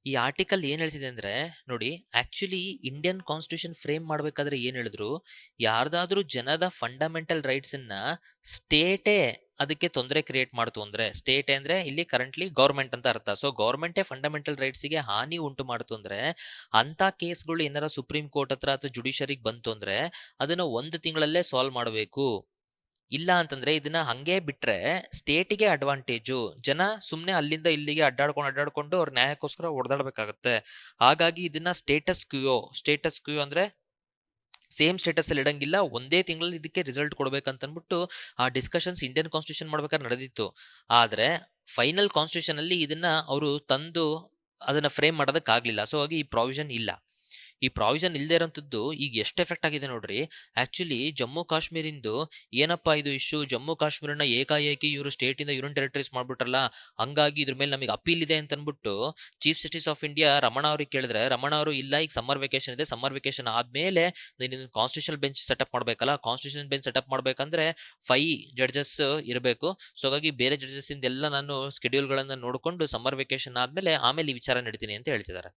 ಈ ಆರ್ಟಿಕಲ್ ಏನ್ ಹೇಳ್ತಿದೆ ಅಂದ್ರೆ ನೋಡಿ, ಆಕ್ಚುಲಿ ಇಂಡಿಯನ್ ಕಾನ್ಸ್ಟಿಟ್ಯೂಷನ್ ಫ್ರೇಮ್ ಮಾಡ್ಬೇಕಾದ್ರೆ ಏನ್ ಹೇಳಿದ್ರು, ಯಾರ್ದಾದ್ರೂ ಜನದ ಫಂಡಮೆಂಟಲ್ ರೈಟ್ಸ್ ಅನ್ನ ಸ್ಟೇಟೇ ಅದಕ್ಕೆ ತೊಂದರೆ ಕ್ರಿಯೇಟ್ ಮಾಡ್ತು ಅಂದ್ರೆ, ಸ್ಟೇಟ್ ಅಂದ್ರೆ ಇಲ್ಲಿ ಕರೆಂಟ್ಲಿ ಗೌರ್ಮೆಂಟ್ ಅಂತ ಅರ್ಥ. ಸೊ ಗೌರ್ಮೆಂಟೇ ಫಂಡಮೆಂಟಲ್ ರೈಟ್ಸ್ ಗೆ ಹಾನಿ ಉಂಟು ಮಾಡ್ತು ಅಂದ್ರೆ ಅಂತ ಕೇಸ್ಗಳು ಏನಾರ ಸುಪ್ರೀಂ ಕೋರ್ಟ್ ಹತ್ರ ಅಥವಾ ಜುಡಿಷರಿಗೆ ಬಂತು ಅಂದ್ರೆ ಅದನ್ನ 1 ತಿಂಗಳಲ್ಲೇ ಸಾಲ್ವ್ ಮಾಡಬೇಕು. ಇಲ್ಲ ಅಂತಂದ್ರೆ ಇದನ್ನ ಹಂಗೆ ಬಿಟ್ರೆ ಸ್ಟೇಟಿಗೆ ಅಡ್ವಾಂಟೇಜು, ಜನ ಸುಮ್ನೆ ಅಲ್ಲಿಂದ ಇಲ್ಲಿಗೆ ಅಡ್ಡಾಡ್ಕೊಂಡು ಅವ್ರ ನ್ಯಾಯಕ್ಕೋಸ್ಕರ ಹೊಡೆದಾಡ್ಬೇಕಾಗತ್ತೆ. ಹಾಗಾಗಿ ಇದನ್ನ ಸ್ಟೇಟಸ್ ಕ್ಯೂಯೋ ಅಂದ್ರೆ ಸೇಮ್ ಸ್ಟೇಟಸ್ ಅಲ್ಲಿ ಇಡಂಗಿಲ್ಲ, ಒಂದೇ ತಿಂಗಳಲ್ಲಿ ಇದಕ್ಕೆ ರಿಸಲ್ಟ್ ಕೊಡ್ಬೇಕಂತ ಅನ್ಬಿಟ್ಟು ಆ ಡಿಸ್ಕಷನ್ಸ್ ಇಂಡಿಯನ್ ಕಾನ್ಸ್ಟಿಟ್ಯೂಷನ್ ಮಾಡ್ಬೇಕಾದ್ರೆ ನಡೆದಿತ್ತು. ಆದ್ರೆ ಫೈನಲ್ ಕಾನ್ಸ್ಟಿಟ್ಯೂಷನ್ ಅಲ್ಲಿ ಇದನ್ನ ಅವರು ತಂದು ಅದನ್ನ ಫ್ರೇಮ್ ಮಾಡೋದಕ್ಕಾಗ್ಲಿಲ್ಲ. ಸೊ ಹಾಗೆ ಈ ಪ್ರಾವಿಷನ್ ಇಲ್ಲ. ಈ ಪ್ರಾವಿಷನ್ ಇಲ್ಲದೆ ಇರೋಂಥದ್ದು ಈಗ ಎಷ್ಟು ಎಫೆಕ್ಟ್ ಆಗಿದೆ ನೋಡ್ರಿ. ಆಕ್ಚುಲಿ ಜಮ್ಮು ಕಾಶ್ಮೀರಿಂದು ಏನಪ್ಪಾ ಇದು ಇಶ್ಯೂ, ಜಮ್ಮು ಕಾಶ್ಮೀರನ ಏಕಾಏಕಿ ಇವರು ಸ್ಟೇಟ್ ಇಂದ ಯೂನಿಯನ್ ಟೆರಿಟರೀಸ್ ಮಾಡ್ಬಿಟ್ರಲ್ಲ, ಹಂಗಾಗಿ ಇದ್ರ ಮೇಲೆ ನಮಗೆ ಅಪೀಲ್ ಇದೆ ಅಂತ ಅನ್ಬಿಟ್ಟು chief justice of India Ramana ಅವ್ರಿಗೆ ಕೇಳಿದ್ರೆ ರಮಣ ಅವರು ಇಲ್ಲ, ಈಗ ಸಮ್ಮರ್ ವೆಕೇಶನ್ ಇದೆ, ಸಮ್ಮರ್ ವೆಕೇಶನ್ ಆದ್ಮೇಲೆ ಕಾನ್ಸ್ಟಿಟ್ಯೂಷನ್ ಬೆಂಚ್ ಸೆಟಪ್ ಮಾಡ್ಬೇಕಲ್ಲ, ಕಾನ್ಸ್ಟಿಟ್ಯೂಷನ್ ಬೆಂಚ್ ಸೆಟಪ್ ಮಾಡ್ಬೇಕಂದ್ರೆ 5 ಜಡ್ಜಸ್ ಇರಬೇಕು. ಸೊ ಹಾಗಾಗಿ ಬೇರೆ ಜಡ್ಜಸ್ ಇಂದೆಲ್ಲ ನಾನು ಸ್ಕೆಡ್ಯೂಲ್ ಗಳನ್ನ ನೋಡ್ಕೊಂಡು ಸಮ್ಮರ್ ವೆಕೇಶನ್ ಆದ್ಮೇಲೆ ಈ ವಿಚಾರ ನಡೀತೀನಿ ಅಂತ ಹೇಳ್ತಿದ್ದಾರೆ.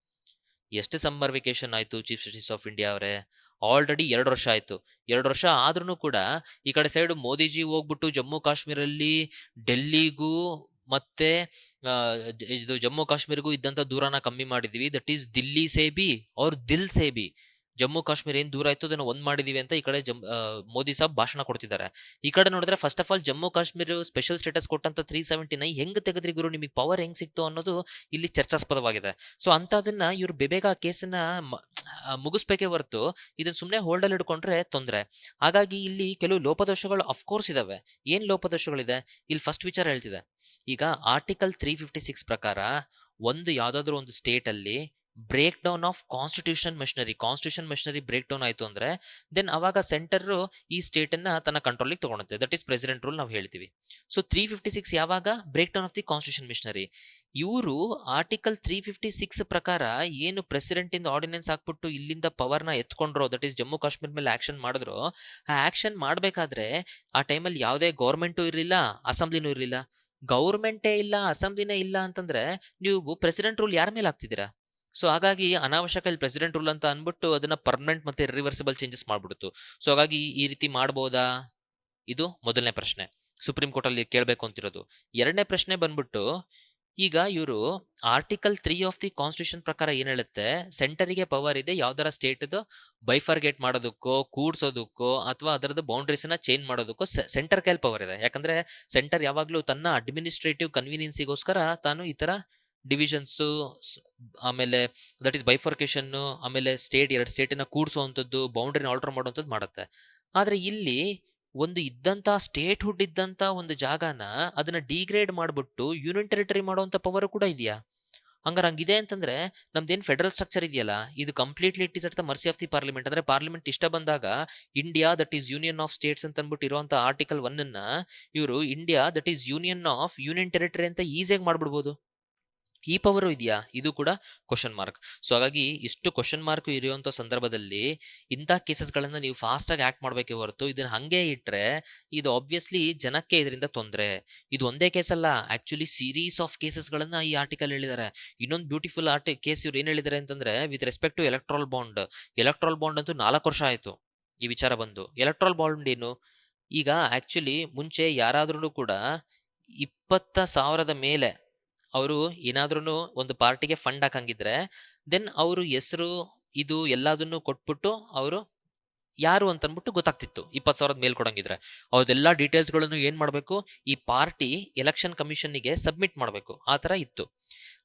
ಎಷ್ಟು ಸಮ್ಮರ್ ವೆಕೇಶನ್ ಆಯ್ತು ಚೀಫ್ ಜಸ್ಟಿಸ್ ಆಫ್ ಇಂಡಿಯಾ ಅವರೇ? ಆಲ್ರೆಡಿ 2 ವರ್ಷ ಆಯ್ತು. 2 ವರ್ಷ ಆದ್ರೂ ಕೂಡ ಈ ಕಡೆ ಸೈಡ್ ಮೋದಿಜಿ ಹೋಗ್ಬಿಟ್ಟು ಜಮ್ಮು ಕಾಶ್ಮೀರಲ್ಲಿ ಡೆಲ್ಲಿಗೂ ಮತ್ತೆ ಇದು ಜಮ್ಮು ಕಾಶ್ಮೀರ್ಗೂ ಇದ್ದಂತ ದೂರನ ಕಮ್ಮಿ ಮಾಡಿದೀವಿ, that is Delhi say B ಅವ್ರ ದಿಲ್ ಸೇ ಬಿ. ಜಮ್ಮು ಕಾಶ್ಮೀರ ಏನ್ ದೂರ ಆಯ್ತು ಅದನ್ನ ಒಂದ್ ಮಾಡಿದೀವಿ ಅಂತ ಈ ಕಡೆ ಮೋದಿ ಸಾಬ್ ಭಾಷಣ ಕೊಡ್ತಿದ್ದಾರೆ. ಈ ಕಡೆ ನೋಡಿದ್ರೆ first of all Jammu Kashmir special status ಕೊಟ್ಟಂತ 379 ಹೆಂಗ್ ತೆಗೆದ್ರಿ ಗುರು, ನಿಮಗೆ ಪವರ್ ಹೆಂಗ್ ಸಿಕ್ತು ಅನ್ನೋದು ಇಲ್ಲಿ ಚರ್ಚಾಸ್ಪದವಾಗಿದೆ. ಸೊ ಅಂತದನ್ನ ಇವ್ರು ಬೇಗ ಕೇಸನ್ನ ಮುಗಿಸ್ಬೇಕೇ ಹೊರತು ಇದನ್ನ ಸುಮ್ನೆ ಹೋಲ್ಡ್ ಅಲ್ಲಿ ಇಡ್ಕೊಂಡ್ರೆ ತೊಂದ್ರೆ. ಹಾಗಾಗಿ ಇಲ್ಲಿ ಕೆಲವು ಲೋಪದೋಷಗಳು ಅಫ್ಕೋರ್ಸ್ ಇದಾವೆ. ಏನ್ ಲೋಪದೋಷಗಳಿದೆ ಇಲ್ಲಿ ಫಸ್ಟ್ ವಿಚಾರ ಹೇಳ್ತಿದೆ. ಈಗ ಆರ್ಟಿಕಲ್ 356 ಪ್ರಕಾರ ಯಾವ್ದಾದ್ರು ಒಂದು ಸ್ಟೇಟ್ ಅಲ್ಲಿ break down of constitution machinery break down ಆಯ್ತು ಅಂದ್ರೆ ದೆನ್ ಅವಾಗ ಸೆಂಟರ್ ಈ ಸ್ಟೇಟ್ ಅನ್ನ ತನ್ನ ಕಂಟ್ರೋಲಿಗೆ ತಗೊಳುತ್ತೆ. ದಟ್ ಈಸ್ ಪ್ರೆಸಿಡೆಂಟ್ ರೂಲ್ ನಾವು ಹೇಳ್ತೀವಿ. ಸೊ 356 ಯಾವಾಗ break down of the constitution machinery. ಇವರು ಆರ್ಟಿಕಲ್ 356 ಪ್ರಕಾರ ಏನು ಪ್ರೆಸಿಡೆಂಟ್ ಇಂದ ಆರ್ಡಿನೆನ್ಸ್ ಹಾಕ್ಬಿಟ್ಟು ಇಲ್ಲಿಂದ ಪವರ್ ನ ಎತ್ಕೊಂಡ್ರು, ದಟ್ ಈಸ್ ಜಮ್ಮು ಕಾಶ್ಮೀರ್ ಮೇಲೆ ಆಕ್ಷನ್ ಮಾಡಿದ್ರು. ಆ ಆಕ್ಷನ್ ಮಾಡ್ಬೇಕಾದ್ರೆ ಆ ಟೈಮಲ್ಲಿ ಯಾವುದೇ ಗೌರ್ಮೆಂಟು ಇರಲಿಲ್ಲ, ಅಸೆಂಬ್ಲಿನೂ ಇರಲಿಲ್ಲ. ಗೌರ್ಮೆಂಟೇ ಇಲ್ಲ, ಅಸೆಂಬ್ಲಿನೇ ಇಲ್ಲ ಅಂತಂದ್ರೆ ನೀವು ಪ್ರೆಸಿಡೆಂಟ್ ರೂಲ್ ಯಾರ ಮೇಲೆ ಹಾಕ್ತಿದ್ದೀರಾ? ಸೊ ಹಾಗಾಗಿ ಅನಾವಶ್ಯಕ ಇಲ್ಲಿ ಪ್ರೆಸಿಡೆಂಟ್ ರೂಲ್ ಅಂತ ಅನ್ಬಿಟ್ಟು ಅದನ್ನ ಪರ್ಮನೆಂಟ್ ಮತ್ತೆ ರಿವರ್ಸಿಬಲ್ ಚೇಂಜಸ್ ಮಾಡ್ಬಿಡ್ತು. ಸೊ ಹಾಗಾಗಿ ಈ ರೀತಿ ಮಾಡ್ಬೋದಾ? ಇದು ಮೊದಲನೇ ಪ್ರಶ್ನೆ ಸುಪ್ರೀಂ ಕೋರ್ಟ್ ಅಲ್ಲಿ ಕೇಳಬೇಕು ಅಂತಿರೋದು. ಎರಡನೇ ಪ್ರಶ್ನೆ ಬಂದ್ಬಿಟ್ಟು, ಈಗ ಇವರು ಆರ್ಟಿಕಲ್ 3 ಆಫ್ ದಿ ಕಾನ್ಸ್ಟಿಟ್ಯೂಷನ್ ಪ್ರಕಾರ ಏನ್ ಹೇಳುತ್ತೆ, ಸೆಂಟರಿಗೆ ಪವರ್ ಇದೆ ಯಾವ್ದಾರ ಸ್ಟೇಟ್ ಬೈಫರ್ಗೇಟ್ ಮಾಡೋದಕ್ಕೋ, ಕೂಡ್ಸೋದಕ್ಕೋ ಅಥವಾ ಅದರದ್ದು ಬೌಂಡ್ರೀಸ್ ನ ಚೇಂಜ್ ಮಾಡೋದಕ್ಕೋ ಸೆಂಟರ್ ಕೈಲ್ ಪವರ್ ಇದೆ. ಯಾಕಂದ್ರೆ ಸೆಂಟರ್ ಯಾವಾಗ್ಲೂ ತನ್ನ ಅಡ್ಮಿನಿಸ್ಟ್ರೇಟಿವ್ ಕನ್ವೀನಿಯನ್ಸಿಗೋಸ್ಕರ ತಾನು ಈ ತರ ಡಿವಿಷನ್ಸ್, ಆಮೇಲೆ ದಟ್ ಈಸ್ ಬೈಫರ್ಕೇಶನ್, ಆಮೇಲೆ ಎರಡು ಸ್ಟೇಟಿನ ಕೂಡ್ಸೋವಂಥದ್ದು, ಬೌಂಡ್ರಿನ ಆಲ್ಟರ್ ಮಾಡುವಂಥದ್ದು ಮಾಡುತ್ತೆ. ಆದ್ರೆ ಇಲ್ಲಿ ಇದ್ದಂತ ಸ್ಟೇಟ್ ಹುಡ್ ಇದ್ದಂತ ಒಂದು ಜಾಗನ ಅದನ್ನ ಡಿಗ್ರೇಡ್ ಮಾಡ್ಬಿಟ್ಟು ಯೂನಿಯನ್ ಟೆರಿಟರಿ ಮಾಡುವಂತ ಪವರ್ ಕೂಡ ಇದೆಯಾ? ಹಂಗಿದೆ ಅಂತಂದ್ರೆ ನಮ್ದೇನ್ ಫೆಡರಲ್ ಸ್ಟ್ರಕ್ಚರ್ ಇದೆಯಲ್ಲ, ಇದು completely it is at the mercy of the parliament. ಅಂದ್ರೆ ಪಾರ್ಲಿಮೆಂಟ್ ಇಷ್ಟ ಬಂದಾಗ India that is union of States ಅಂತ ಅಂದ್ಬಿಟ್ಟು ಇರುವಂತ ಆರ್ಟಿಕಲ್ 1 ಅನ್ನ ಇವರು India that is union territory ಅಂತ ಈಸಿಯಾಗಿ ಮಾಡ್ಬಿಡ್ಬೋದು. ಈ ಪವರ್ ಇದೆಯಾ? ಇದು ಕೂಡ ಕ್ವಶನ್ ಮಾರ್ಕ್. ಸೊ ಹಾಗಾಗಿ ಇಷ್ಟು ಕ್ವಶನ್ ಮಾರ್ಕ್ ಇರುವಂತ ಸಂದರ್ಭದಲ್ಲಿ ಇಂಥ ಕೇಸಸ್ಗಳನ್ನ ನೀವು ಫಾಸ್ಟ್ ಆಗಿ ಆಕ್ಟ್ ಮಾಡ್ಬೇಕೆ ಹೊರತು ಇದನ್ನ ಹಂಗೆ ಇಟ್ರೆ ಇದು ಆಬ್ವಿಯಸ್ಲಿ ಜನಕ್ಕೆ ಇದರಿಂದ ತೊಂದರೆ. ಇದು ಒಂದೇ ಕೇಸ್ ಅಲ್ಲ, ಆಕ್ಚುಲಿ ಸೀರೀಸ್ ಆಫ್ ಕೇಸಸ್ ಗಳನ್ನ ಈ ಆರ್ಟಿಕಲ್ ಹೇಳಿದ್ದಾರೆ. ಇನ್ನೊಂದು ಬ್ಯೂಟಿಫುಲ್ ಕೇಸ್ ಇವ್ರು ಏನ್ ಹೇಳಿದ್ದಾರೆ ಅಂತಂದ್ರೆ, with respect to electoral bond ಅಂತೂ 4 ವರ್ಷ ಆಯ್ತು ಈ ವಿಚಾರ ಬಂದು. ಎಲೆಕ್ಟ್ರಲ್ ಬಾಂಡ್ ಏನು? ಈಗ ಆಕ್ಚುಲಿ ಮುಂಚೆ ಯಾರಾದ್ರೂ ಕೂಡ 20,000 ಮೇಲೆ ಅವರು ಏನಾದ್ರೂ ಒಂದು ಪಾರ್ಟಿಗೆ ಫಂಡ್ ಹಾಕಂಗಿದ್ರೆ ದೆನ್ ಅವರು ಹೆಸರು ಇದು ಎಲ್ಲದನ್ನು ಕೊಟ್ಬಿಟ್ಟು ಅವರು ಯಾರು ಅಂತ ಅನ್ಬಿಟ್ಟು ಗೊತ್ತಾಗ್ತಿತ್ತು. 20,000 ಮೇಲ್ ಕೊಡಂಗಿದ್ರೆ ಅವ್ರದೆಲ್ಲಾ ಡೀಟೇಲ್ಸ್ ಗಳನ್ನು ಏನ್ ಮಾಡ್ಬೇಕು, ಈ ಪಾರ್ಟಿ ಎಲೆಕ್ಷನ್ ಕಮಿಷನ್ಗೆ ಸಬ್ಮಿಟ್ ಮಾಡ್ಬೇಕು. ಆ ತರ ಇತ್ತು.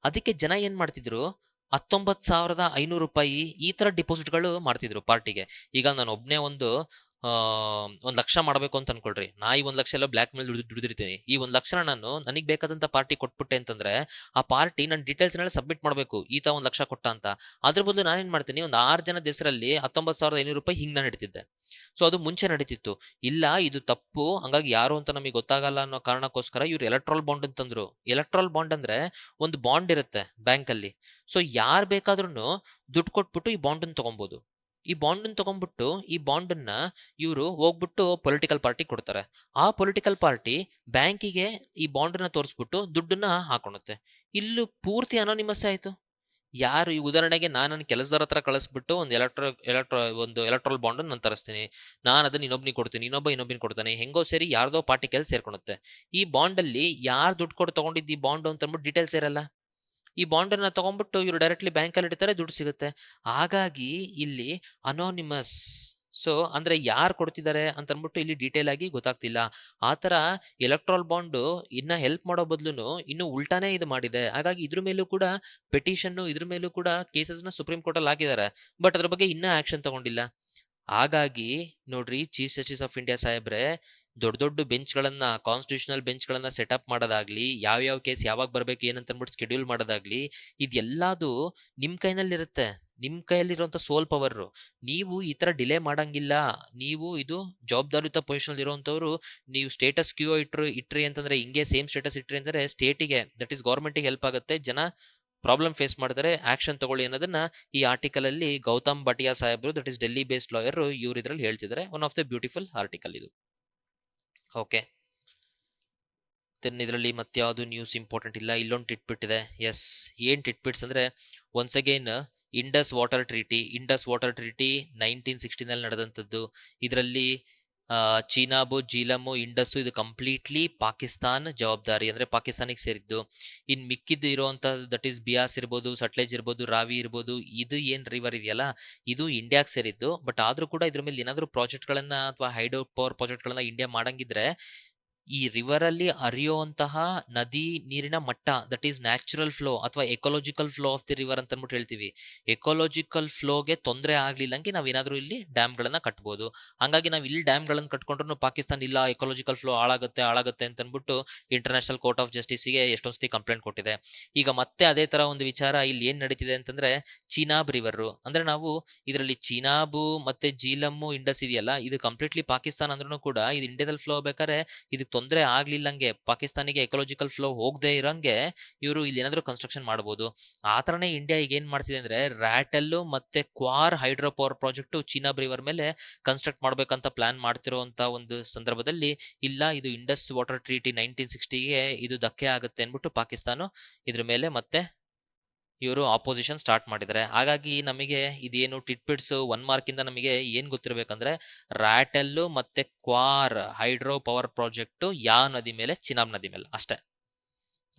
ಅದಕ್ಕೆ ಜನ ಏನ್ ಮಾಡ್ತಿದ್ರು, 19,500 ರೂಪಾಯಿ ಈ ತರ ಡಿಪಾಸಿಟ್ಗಳು ಮಾಡ್ತಿದ್ರು ಪಾರ್ಟಿಗೆ. ಈಗ ನಾನು ಒಬ್ನೇ 1 ಲಕ್ಷ ಮಾಡ್ಬೇಕು ಅಂತ ಅನ್ಕೊಳ್ರಿ, ನಾ ಈ 1 ಲಕ್ಷ ಎಲ್ಲ ಬ್ಲಾಕ್ ಮೇಲ್ ದುಡಿದಿರ್ತೀನಿ. ಈ 1 ಲಕ್ಷ ನಾನು ನನಗೆ ಬೇಕಾದಂತ ಪಾರ್ಟಿ ಕೊಟ್ಬಿಟ್ಟೆ ಅಂತಂದ್ರೆ ಆ ಪಾರ್ಟಿ ನನ್ನ ಡೀಟೇಲ್ಸ್ ನೆಲ್ಲ ಸಬ್ಮಿಟ್ ಮಾಡ್ಬೇಕು, ಈತ 1 ಲಕ್ಷ ಕೊಟ್ಟ ಅಂತ. ಅದ್ರ ಬದಲು ನಾನೇನ್ ಮಾಡ್ತೀನಿ, 6 ಜನದ ಹೆಸರಲ್ಲಿ 19,500 ರೂಪಾಯಿ ಹಿಂಗ್ ನಾನು ಇಡ್ತಿದ್ದೆ. ಸೊ ಅದು ಮುಂಚೆ ನಡೀತಿತ್ತು. ಇಲ್ಲ ಇದು ತಪ್ಪು, ಹಂಗಾಗಿ ಯಾರು ಅಂತ ನಮಗೆ ಗೊತ್ತಾಗಲ್ಲ ಅನ್ನೋ ಕಾರಣಕ್ಕೋಸ್ಕರ ಇವ್ರು ಎಲೆಕ್ಟ್ರಲ್ ಬಾಂಡ್ ಅಂತಂದ್ರು. ಎಲೆಕ್ಟ್ರಲ್ ಬಾಂಡ್ ಅಂದ್ರೆ ಒಂದು ಬಾಂಡ್ ಇರುತ್ತೆ ಬ್ಯಾಂಕ್ ಅಲ್ಲಿ. ಸೊ ಯಾರು ಬೇಕಾದ್ರೂ ದುಡ್ಡು ಕೊಟ್ಬಿಟ್ಟು ಈ ಬಾಂಡ್ ಅನ್ನು ತಗೊಬಹುದು. ಈ ಬಾಂಡ್ ತಗೊಂಡ್ಬಿಟ್ಟು ಈ ಬಾಂಡ್ ಇವರು ಹೋಗ್ಬಿಟ್ಟು ಪೊಲಿಟಿಕಲ್ ಪಾರ್ಟಿ ಕೊಡ್ತಾರೆ. ಆ ಪೊಲಿಟಿಕಲ್ ಪಾರ್ಟಿ ಬ್ಯಾಂಕಿಗೆ ಈ ಬಾಂಡ್ ತೋರಿಸ್ಬಿಟ್ಟು ದುಡ್ಡನ್ನ ಹಾಕೊಳುತ್ತೆ. ಇಲ್ಲೂ ಪೂರ್ತಿ ಅನಾನಿಮಸ್ ಆಯ್ತು. ಯಾರು ಈ ಉದಾಹರಣೆಗೆ ನನ್ನ ಕೆಲಸದವ್ರ ಹತ್ರ ಕಳಿಸ್ಬಿಟ್ಟು ಒಂದು ಎಲೆಕ್ಟ್ರಲ್ ಬಾಂಡ್ ನಾನು ತರಿಸ್ತೀನಿ, ನಾನು ಅದನ್ನ ಇನ್ನೊಬ್ನಿಗೆ ಕೊಡ್ತೀನಿ, ಇನ್ನೊಬ್ಬಿನ ಕೊಡ್ತಾನೆ, ಹೆಂಗೋ ಸೇರಿ ಯಾರ್ದೋ ಪಾರ್ಟಿ ಕೆಲಸ ಸೇರ್ಕೊಳುತ್ತೆ. ಈ ಬಾಂಡ್ ಅಲ್ಲಿ ಯಾರು ದುಡ್ಡು ಕೊಟ್ಟು ತಗೊಂಡಿದ್ದು ಈ ಬಾಂಡ್ ಅಂತ ಅಂದ್ಬಿಟ್ಟು ಡೀಟೇಲ್ಸ್ ಇರಲ್ಲ. ಈ ಬಾಂಡ್ ಅನ್ನ ತಗೊಂಡ್ಬಿಟ್ಟು ಇವರು ಡೈರೆಕ್ಟ್ಲಿ ಬ್ಯಾಂಕ್ ಅಲ್ಲಿ ಇಡ್ತಾರೆ, ದುಡ್ಡು ಸಿಗುತ್ತೆ. ಹಾಗಾಗಿ ಇಲ್ಲಿ ಅನಾನಿಮಸ್. ಸೊ ಅಂದ್ರೆ ಯಾರು ಕೊಡ್ತಿದ್ದಾರೆ ಅಂತ ಅಂದ್ಬಿಟ್ಟು ಇಲ್ಲಿ ಡೀಟೇಲ್ ಆಗಿ ಗೊತ್ತಾಗ್ತಿಲ್ಲ. ಆತರ ಎಲೆಕ್ಟ್ರಲ್ ಬಾಂಡ್ ಇನ್ನ ಹೆಲ್ಪ್ ಮಾಡೋ ಬದಲು ಇನ್ನು ಉಲ್ಟಾನೇ ಇದು ಮಾಡಿದೆ. ಹಾಗಾಗಿ ಇದ್ರ ಮೇಲೂ ಕೂಡ ಪೆಟಿಷನ್, ಇದ್ರ ಮೇಲೂ ಕೂಡ ಕೇಸಸ್ ನ ಸುಪ್ರೀಂ ಕೋರ್ಟ್ ಅಲ್ಲಿ ಹಾಕಿದ್ದಾರೆ. ಬಟ್ ಅದ್ರ ಬಗ್ಗೆ ಇನ್ನೂ ಆಕ್ಷನ್ ತಗೊಂಡಿಲ್ಲ. ಹಾಗಾಗಿ ನೋಡ್ರಿ, ಚೀಫ್ ಜಸ್ಟಿಸ್ ಆಫ್ ಇಂಡಿಯಾ ಸಾಹೇಬ್ರೆ ದೊಡ್ಡ ಬೆಂಚ್ಗಳನ್ನ, ಕಾನ್ಸ್ಟಿಟ್ಯೂಷನಲ್ ಬೆಂಚ್ಗಳನ್ನ ಸೆಟಪ್ ಮಾಡೋದಾಗ್ಲಿ, ಯಾವ ಕೇಸ್ ಯಾವಾಗ ಬರ್ಬೇಕು ಏನಂತ ಅಂದ್ಬಿಟ್ಟು ಸ್ಕೆಡ್ಯೂಲ್ ಮಾಡೋದಾಗ್ಲಿ, ಇದೆಲ್ಲದು ನಿಮ್ ಕೈನಲ್ಲಿರುತ್ತೆ. ನಿಮ್ ಕೈಯಲ್ಲಿರುವಂತ ಸೋಲ್ ಪವರ್. ನೀವು ಈ ತರ ಡಿಲೇ ಮಾಡಂಗಿಲ್ಲ. ನೀವು ಇದು ಜವಾಬ್ದಾರಿಯುತ ಪೊಸಿಷನ್ ಇರುವಂತವ್ರು. ನೀವು ಸ್ಟೇಟಸ್ ಕ್ಯೂ ಇಟ್ರಿ ಅಂತಂದ್ರೆ, ಹಿಂಗೆ ಸೇಮ್ ಸ್ಟೇಟಸ್ ಇಟ್ರಿ ಅಂದ್ರೆ ಸ್ಟೇಟಿಗೆ ದಟ್ ಈಸ್ ಗೌರ್ಮೆಂಟ್ಗೆ ಹೆಲ್ಪ್ ಆಗುತ್ತೆ. ಜನ ಪ್ರಾಬ್ಲಮ್ ಫೇಸ್ ಮಾಡಿದರೆ ಆಕ್ಷನ್ ತಗೊಳ್ಳಿ ಅನ್ನೋದನ್ನ ಈ ಆರ್ಟಿಕಲ್ ಅಲ್ಲಿ ಗೌತಮ್ ಬಟಿಯಾ ಸಾಹೇಬ್ರು, that is Delhi based lawyer, ಇವ್ರು ಇದ್ರಲ್ಲಿ ಹೇಳ್ತಿದ್ದಾರೆ. One of the beautiful article ಇದು. ಓಕೆ, ದೆನ್ ಇದರಲ್ಲಿ ಮತ್ತೆ ಯಾವುದು ನ್ಯೂಸ್ ಇಂಪಾರ್ಟೆಂಟ್ ಇಲ್ಲ. ಇಲ್ಲೊಂದು ಟಿಟ್ಬಿಟ್ ಇದೆ. ಎಸ್, ಏನ್ ಟಿಟ್ಬಿಟ್ಸ್ ಅಂದ್ರೆ, once again Indus water treaty 1960 ನಡೆದಂಥದ್ದು. ಇದರಲ್ಲಿ ಚೀನಾಬು, ಜೀಲಮು, ಇಂಡಸ್ಸು ಇದು ಕಂಪ್ಲೀಟ್ಲಿ ಪಾಕಿಸ್ತಾನ್ ಜವಾಬ್ದಾರಿ, ಅಂದ್ರೆ ಪಾಕಿಸ್ತಾನಿಗೆ ಸೇರಿದ್ದು. ಇನ್ ಮಿಕ್ಕಿದ್ದು ಇರುವಂತ ದಟ್ ಈಸ್ ಬಿಯಾಸ್ ಇರ್ಬೋದು, ಸಟ್ಲೇಜ್ ಇರ್ಬೋದು, ರಾವಿ ಇರ್ಬೋದು, ಇದು ಏನ್ ರಿವರ್ ಇದೆಯಲ್ಲ ಇದು ಇಂಡಿಯಾಗೆ ಸೇರಿದ್ದು. ಬಟ್ ಆದ್ರೂ ಕೂಡ ಇದ್ರ ಮೇಲೆ ಏನಾದ್ರು ಪ್ರಾಜೆಕ್ಟ್ ಗಳನ್ನ ಅಥವಾ ಹೈಡ್ರೋ ಪವರ್ ಪ್ರಾಜೆಕ್ಟ್ ಗಳನ್ನ ಇಂಡಿಯಾ ಮಾಡಂಗಿದ್ರೆ ಈ ರಿವರ್ ಅಲ್ಲಿ ಹರಿಯುವಂತಹ ನದಿ ನೀರಿನ ಮಟ್ಟ, ದಟ್ ಈಸ್ ನ್ಯಾಚುರಲ್ ಫ್ಲೋ ಅಥವಾ ecological flow of the river ಅಂತ ಅಂದ್ಬಿಟ್ಟು ಹೇಳ್ತೀವಿ. ಎಕೋಲಾಜಿಕಲ್ ಫ್ಲೋಗೆ ತೊಂದರೆ ಆಗ್ಲಿಲ್ಲಂಗೆ ನಾವೇನಾದ್ರೂ ಇಲ್ಲಿ ಡ್ಯಾಮ್ ಗಳನ್ನ ಕಟ್ಬೋದು. ಹಂಗಾಗಿ ನಾವು ಇಲ್ಲಿ ಡ್ಯಾಮ್ ಗಳನ್ನ ಕಟ್ಕೊಂಡ್ರು ಪಾಕಿಸ್ತಾನ ಇಲ್ಲ ಎಕೋಲಾಜಿಕಲ್ ಫ್ಲೋ ಹಾಳಾಗುತ್ತೆ ಅಂತ ಅಂದ್ಬಿಟ್ಟು ಇಂಟರ್ನ್ಯಾಷನಲ್ ಕೋರ್ಟ್ ಆಫ್ ಜಸ್ಟಿಸ್ಗೆ ಎಷ್ಟೊಂದು ಸತಿ ಕಂಪ್ಲೇಂಟ್ ಕೊಟ್ಟಿದೆ. ಈಗ ಮತ್ತೆ ಅದೇ ತರ ಒಂದು ವಿಚಾರ ಇಲ್ಲಿ ಏನ್ ನಡೀತಿದೆ ಅಂತಂದ್ರೆ ಚೀನಾಬ್ ರಿವರ್, ಅಂದ್ರೆ ನಾವು ಇದರಲ್ಲಿ ಚೀನಾಬು ಮತ್ತೆ ಜೀಲಮ್ಮು, ಇಂಡಸ್ ಇದೆಯಲ್ಲ ಇದು ಕಂಪ್ಲೀಟ್ಲಿ ಪಾಕಿಸ್ತಾನ ಅಂದ್ರೂ ಕೂಡ ಇದು ಇಂಡಿಯಾದಲ್ಲಿ ಫ್ಲೋ ಬೇಕಾದ್ರೆ ಇದಕ್ಕೆ ತೊಂದರೆ ಆಗ್ಲಿಲ್ಲಂಗೆ, ಪಾಕಿಸ್ತಾನಿಗೆ ಎಕೋಲಾಜಿಕಲ್ ಫ್ಲೋ ಹೋಗದೆ ಇರಂಗೆ ಇವರು ಇಲ್ಲಿ ಏನಾದ್ರು ಕನ್ಸ್ಟ್ರಕ್ಷನ್ ಮಾಡಬಹುದು. ಆ ತರನೇ ಇಂಡಿಯಾ ಈಗ ಏನ್ ಮಾಡ್ತಿದೆ ಅಂದ್ರೆ ರ್ಯಾಟೆಲ್ ಮತ್ತೆ Kwar hydro power project Chenab river ಮೇಲೆ ಕನ್ಸ್ಟ್ರಕ್ಟ್ ಮಾಡ್ಬೇಕಂತ ಪ್ಲಾನ್ ಮಾಡ್ತಿರುವಂತ ಒಂದು ಸಂದರ್ಭದಲ್ಲಿ ಇಲ್ಲ ಇದು ಇಂಡಸ್ ವಾಟರ್ ಟ್ರೀಟಿ 1960ಗೆ ಇದು ಧಕ್ಕೆ ಆಗುತ್ತೆ ಅನ್ಬಿಟ್ಟು ಪಾಕಿಸ್ತಾನ ಇದ್ರ ಮೇಲೆ ಮತ್ತೆ ಇವರು ಆಪೋಸಿಷನ್ ಸ್ಟಾರ್ಟ್ ಮಾಡಿದ್ದಾರೆ. ಹಾಗಾಗಿ ನಮಗೆ ಇದೇನು ಟಿಟ್ಪಿಟ್ಸ್ 1 ಮಾರ್ಕ್ ಇಂದ ನಮಗೆ ಏನ್ ಗೊತ್ತಿರ್ಬೇಕಂದ್ರೆ ರ್ಯಾಟೆಲ್ ಮತ್ತೆ ಕ್ವಾರ್ ಹೈಡ್ರೋ ಪವರ್ ಪ್ರಾಜೆಕ್ಟ್ ಯಾವ ನದಿ ಮೇಲೆ, ಚಿನಾಬ್ ನದಿ ಮೇಲೆ ಅಷ್ಟೇ.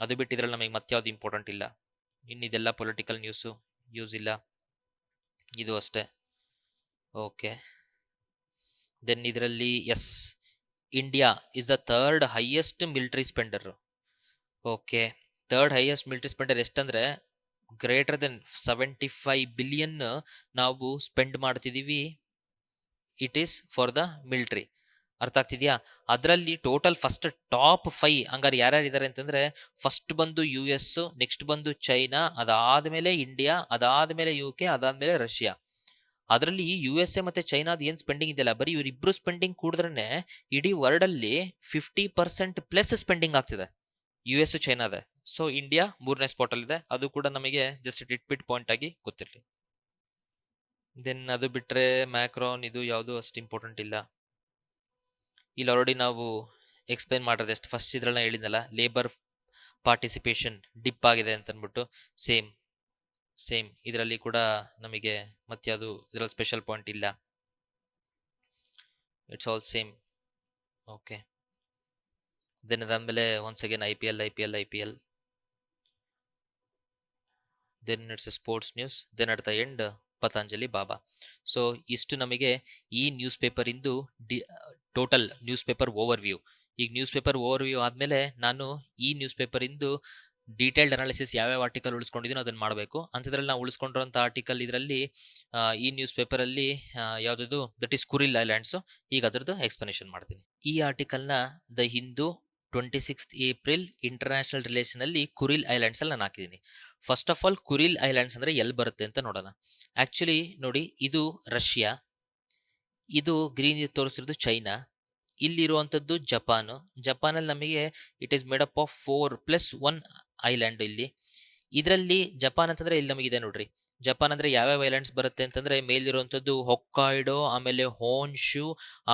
ಅದು ಬಿಟ್ಟಿದ್ರಲ್ಲಿ ನಮಗೆ ಮತ್ತೆ ಯಾವ್ದು ಇಂಪಾರ್ಟೆಂಟ್ ಇಲ್ಲ. ಇನ್ನಿದೆಲ್ಲ ಪೊಲಿಟಿಕಲ್ ನ್ಯೂಸ್ ಯೂಸ್ ಇಲ್ಲ, ಇದು ಅಷ್ಟೇ. ಓಕೆ, ದೆನ್ ಇದರಲ್ಲಿ yes, India is the third highest military spender. Okay, third highest military spender ಎಷ್ಟಂದ್ರೆ ಗ್ರೇಟರ್ ದೆನ್ 75 ಬಿಲಿಯನ್ ನಾವು ಸ್ಪೆಂಡ್ ಮಾಡ್ತಿದೀವಿ. It is for the military. ಅರ್ಥ ಆಗ್ತಿದ್ಯಾ? ಅದರಲ್ಲಿ ಟೋಟಲ್ ಫಸ್ಟ್ ಟಾಪ್ 5 ಹಂಗಾರೆ ಯಾರ್ಯಾರು ಇದಾರೆ ಅಂತಂದ್ರೆ ಫಸ್ಟ್ ಬಂದು US, ನೆಕ್ಸ್ಟ್ ಬಂದು ಚೈನಾ, ಅದಾದ್ಮೇಲೆ ಇಂಡಿಯಾ, ಅದಾದ್ಮೇಲೆ UK, ಅದಾದ್ಮೇಲೆ ರಷ್ಯಾ. ಅದರಲ್ಲಿ USA ಮತ್ತೆ ಚೈನಾದ ಏನ್ ಸ್ಪೆಂಡಿಂಗ್ ಇದೆಯಲ್ಲ ಬರೀ ಇವರಿಬ್ರು ಸ್ಪೆಂಡಿಂಗ್ ಕೂಡಿದ್ರೆ ಇಡೀ ವರ್ಲ್ಡ್ ಅಲ್ಲಿ 50% ಪ್ಲಸ್ ಸ್ಪೆಂಡಿಂಗ್ ಆಗ್ತಿದೆ US ಚೈನಾದ. ಸೊ ಇಂಡಿಯಾ 3ನೇ ಸ್ಪಾಟ್ ಅಲ್ಲಿ ಇದೆ. ಅದು ಕೂಡ ನಮಗೆ ಜಸ್ಟ್ ಟಿಟ್ ಪಾಯಿಂಟ್ ಆಗಿ ಗೊತ್ತಿರಲಿ. ದೆನ್ ಅದು ಬಿಟ್ರೆ ಮ್ಯಾಕ್ರಾನ್ ಇದು ಯಾವುದು ಅಷ್ಟು ಇಂಪಾರ್ಟೆಂಟ್ ಇಲ್ಲ. ಇಲ್ಲಿ ಆಲ್ರೆಡಿ ನಾವು ಎಕ್ಸ್ಪ್ಲೈನ್ ಮಾಡೋದು ಎಷ್ಟು ಫಸ್ಟ್ ಇದ್ರಲ್ಲ ಹೇಳಿದ್ನಲ್ಲ, ಲೇಬರ್ ಪಾರ್ಟಿಸಿಪೇಷನ್ ಡಿಪ್ ಆಗಿದೆ ಅಂತ ಅಂದ್ಬಿಟ್ಟು ಸೇಮ್ ಇದರಲ್ಲಿ ಕೂಡ ನಮಗೆ ಮತ್ತೆ ಯಾವುದು ಇದರಲ್ಲಿ ಸ್ಪೆಷಲ್ ಪಾಯಿಂಟ್ ಇಲ್ಲ. It's all same. Okay, then ಅದಾದ್ಮೇಲೆ once again IPL, then it's sports news, then at the end Patanjali Baba. So ಇಷ್ಟು ನಮಗೆ ಈ ನ್ಯೂಸ್ ಪೇಪರ್ ಇಂದು total news paper overview. ಈಗ ನ್ಯೂಸ್ ಪೇಪರ್ ಓವರ್ ವ್ಯೂ ಆದ್ಮೇಲೆ ನಾನು ಈ ನ್ಯೂಸ್ ಪೇಪರ್ ಇಂದು ಡೀಟೇಲ್ಡ್ ಅನಾಲಿಸಿಸ್ ಯಾವ್ಯಾವ ಆರ್ಟಿಕಲ್ ಉಳಿಸ್ಕೊಂಡಿದ್ದೀನೋ ಅದನ್ನ ಮಾಡಬೇಕು. ಅಂಥದ್ರಲ್ಲಿ ನಾವು ಉಳಿಸ್ಕೊಂಡಿರೋಂಥ ಆರ್ಟಿಕಲ್ ಇದರಲ್ಲಿ ಈ ನ್ಯೂಸ್ ಪೇಪರ್ ಅಲ್ಲಿ ಯಾವ್ದು ದಟ್ ಈಸ್ ಕುರಿಲ್ ಐಲ್ಯಾಂಡ್ಸ್. ಈಗ ಅದರದ್ದು ಎಕ್ಸ್ಪ್ಲನೇಷನ್ ಮಾಡ್ತೀನಿ. ಈ ಆರ್ಟಿಕಲ್ನ the Hindu 26 April international relation ಅಲ್ಲಿ ಕುರಿಲ್ ಐಲ್ಯಾಂಡ್ಸ್ ಅಲ್ಲಿ ನಾನು ಹಾಕಿದ್ದೀನಿ. First of all Kuril Islands ಅಂದ್ರೆ ಎಲ್ಲಿ ಬರುತ್ತೆ ಅಂತ ನೋಡೋಣ. ಆಕ್ಚುಲಿ ನೋಡಿ, ಇದು ರಷ್ಯಾ, ಇದು ಗ್ರೀನ್ ತೋರಿಸಿರೋದು ಚೈನಾ, ಇಲ್ಲಿರುವಂತದ್ದು ಜಪಾನಲ್ಲಿ ನಮಗೆ it is made up of 4+1 island. ಇದರಲ್ಲಿ ಜಪಾನ್ ಅಂತಂದ್ರೆ ಇಲ್ಲಿ ನಮಗಿದೆ ನೋಡ್ರಿ. ಜಪಾನ್ ಅಂದ್ರೆ ಯಾವ್ಯಾವ ಐಲ್ಯಾಂಡ್ಸ್ ಬರುತ್ತೆ ಅಂತಂದ್ರೆ ಮೇಲಿರುವಂತದ್ದು ಹೊಕ್ಕಾಯ್ಡೋ, ಆಮೇಲೆ ಹೋನ್ಶು,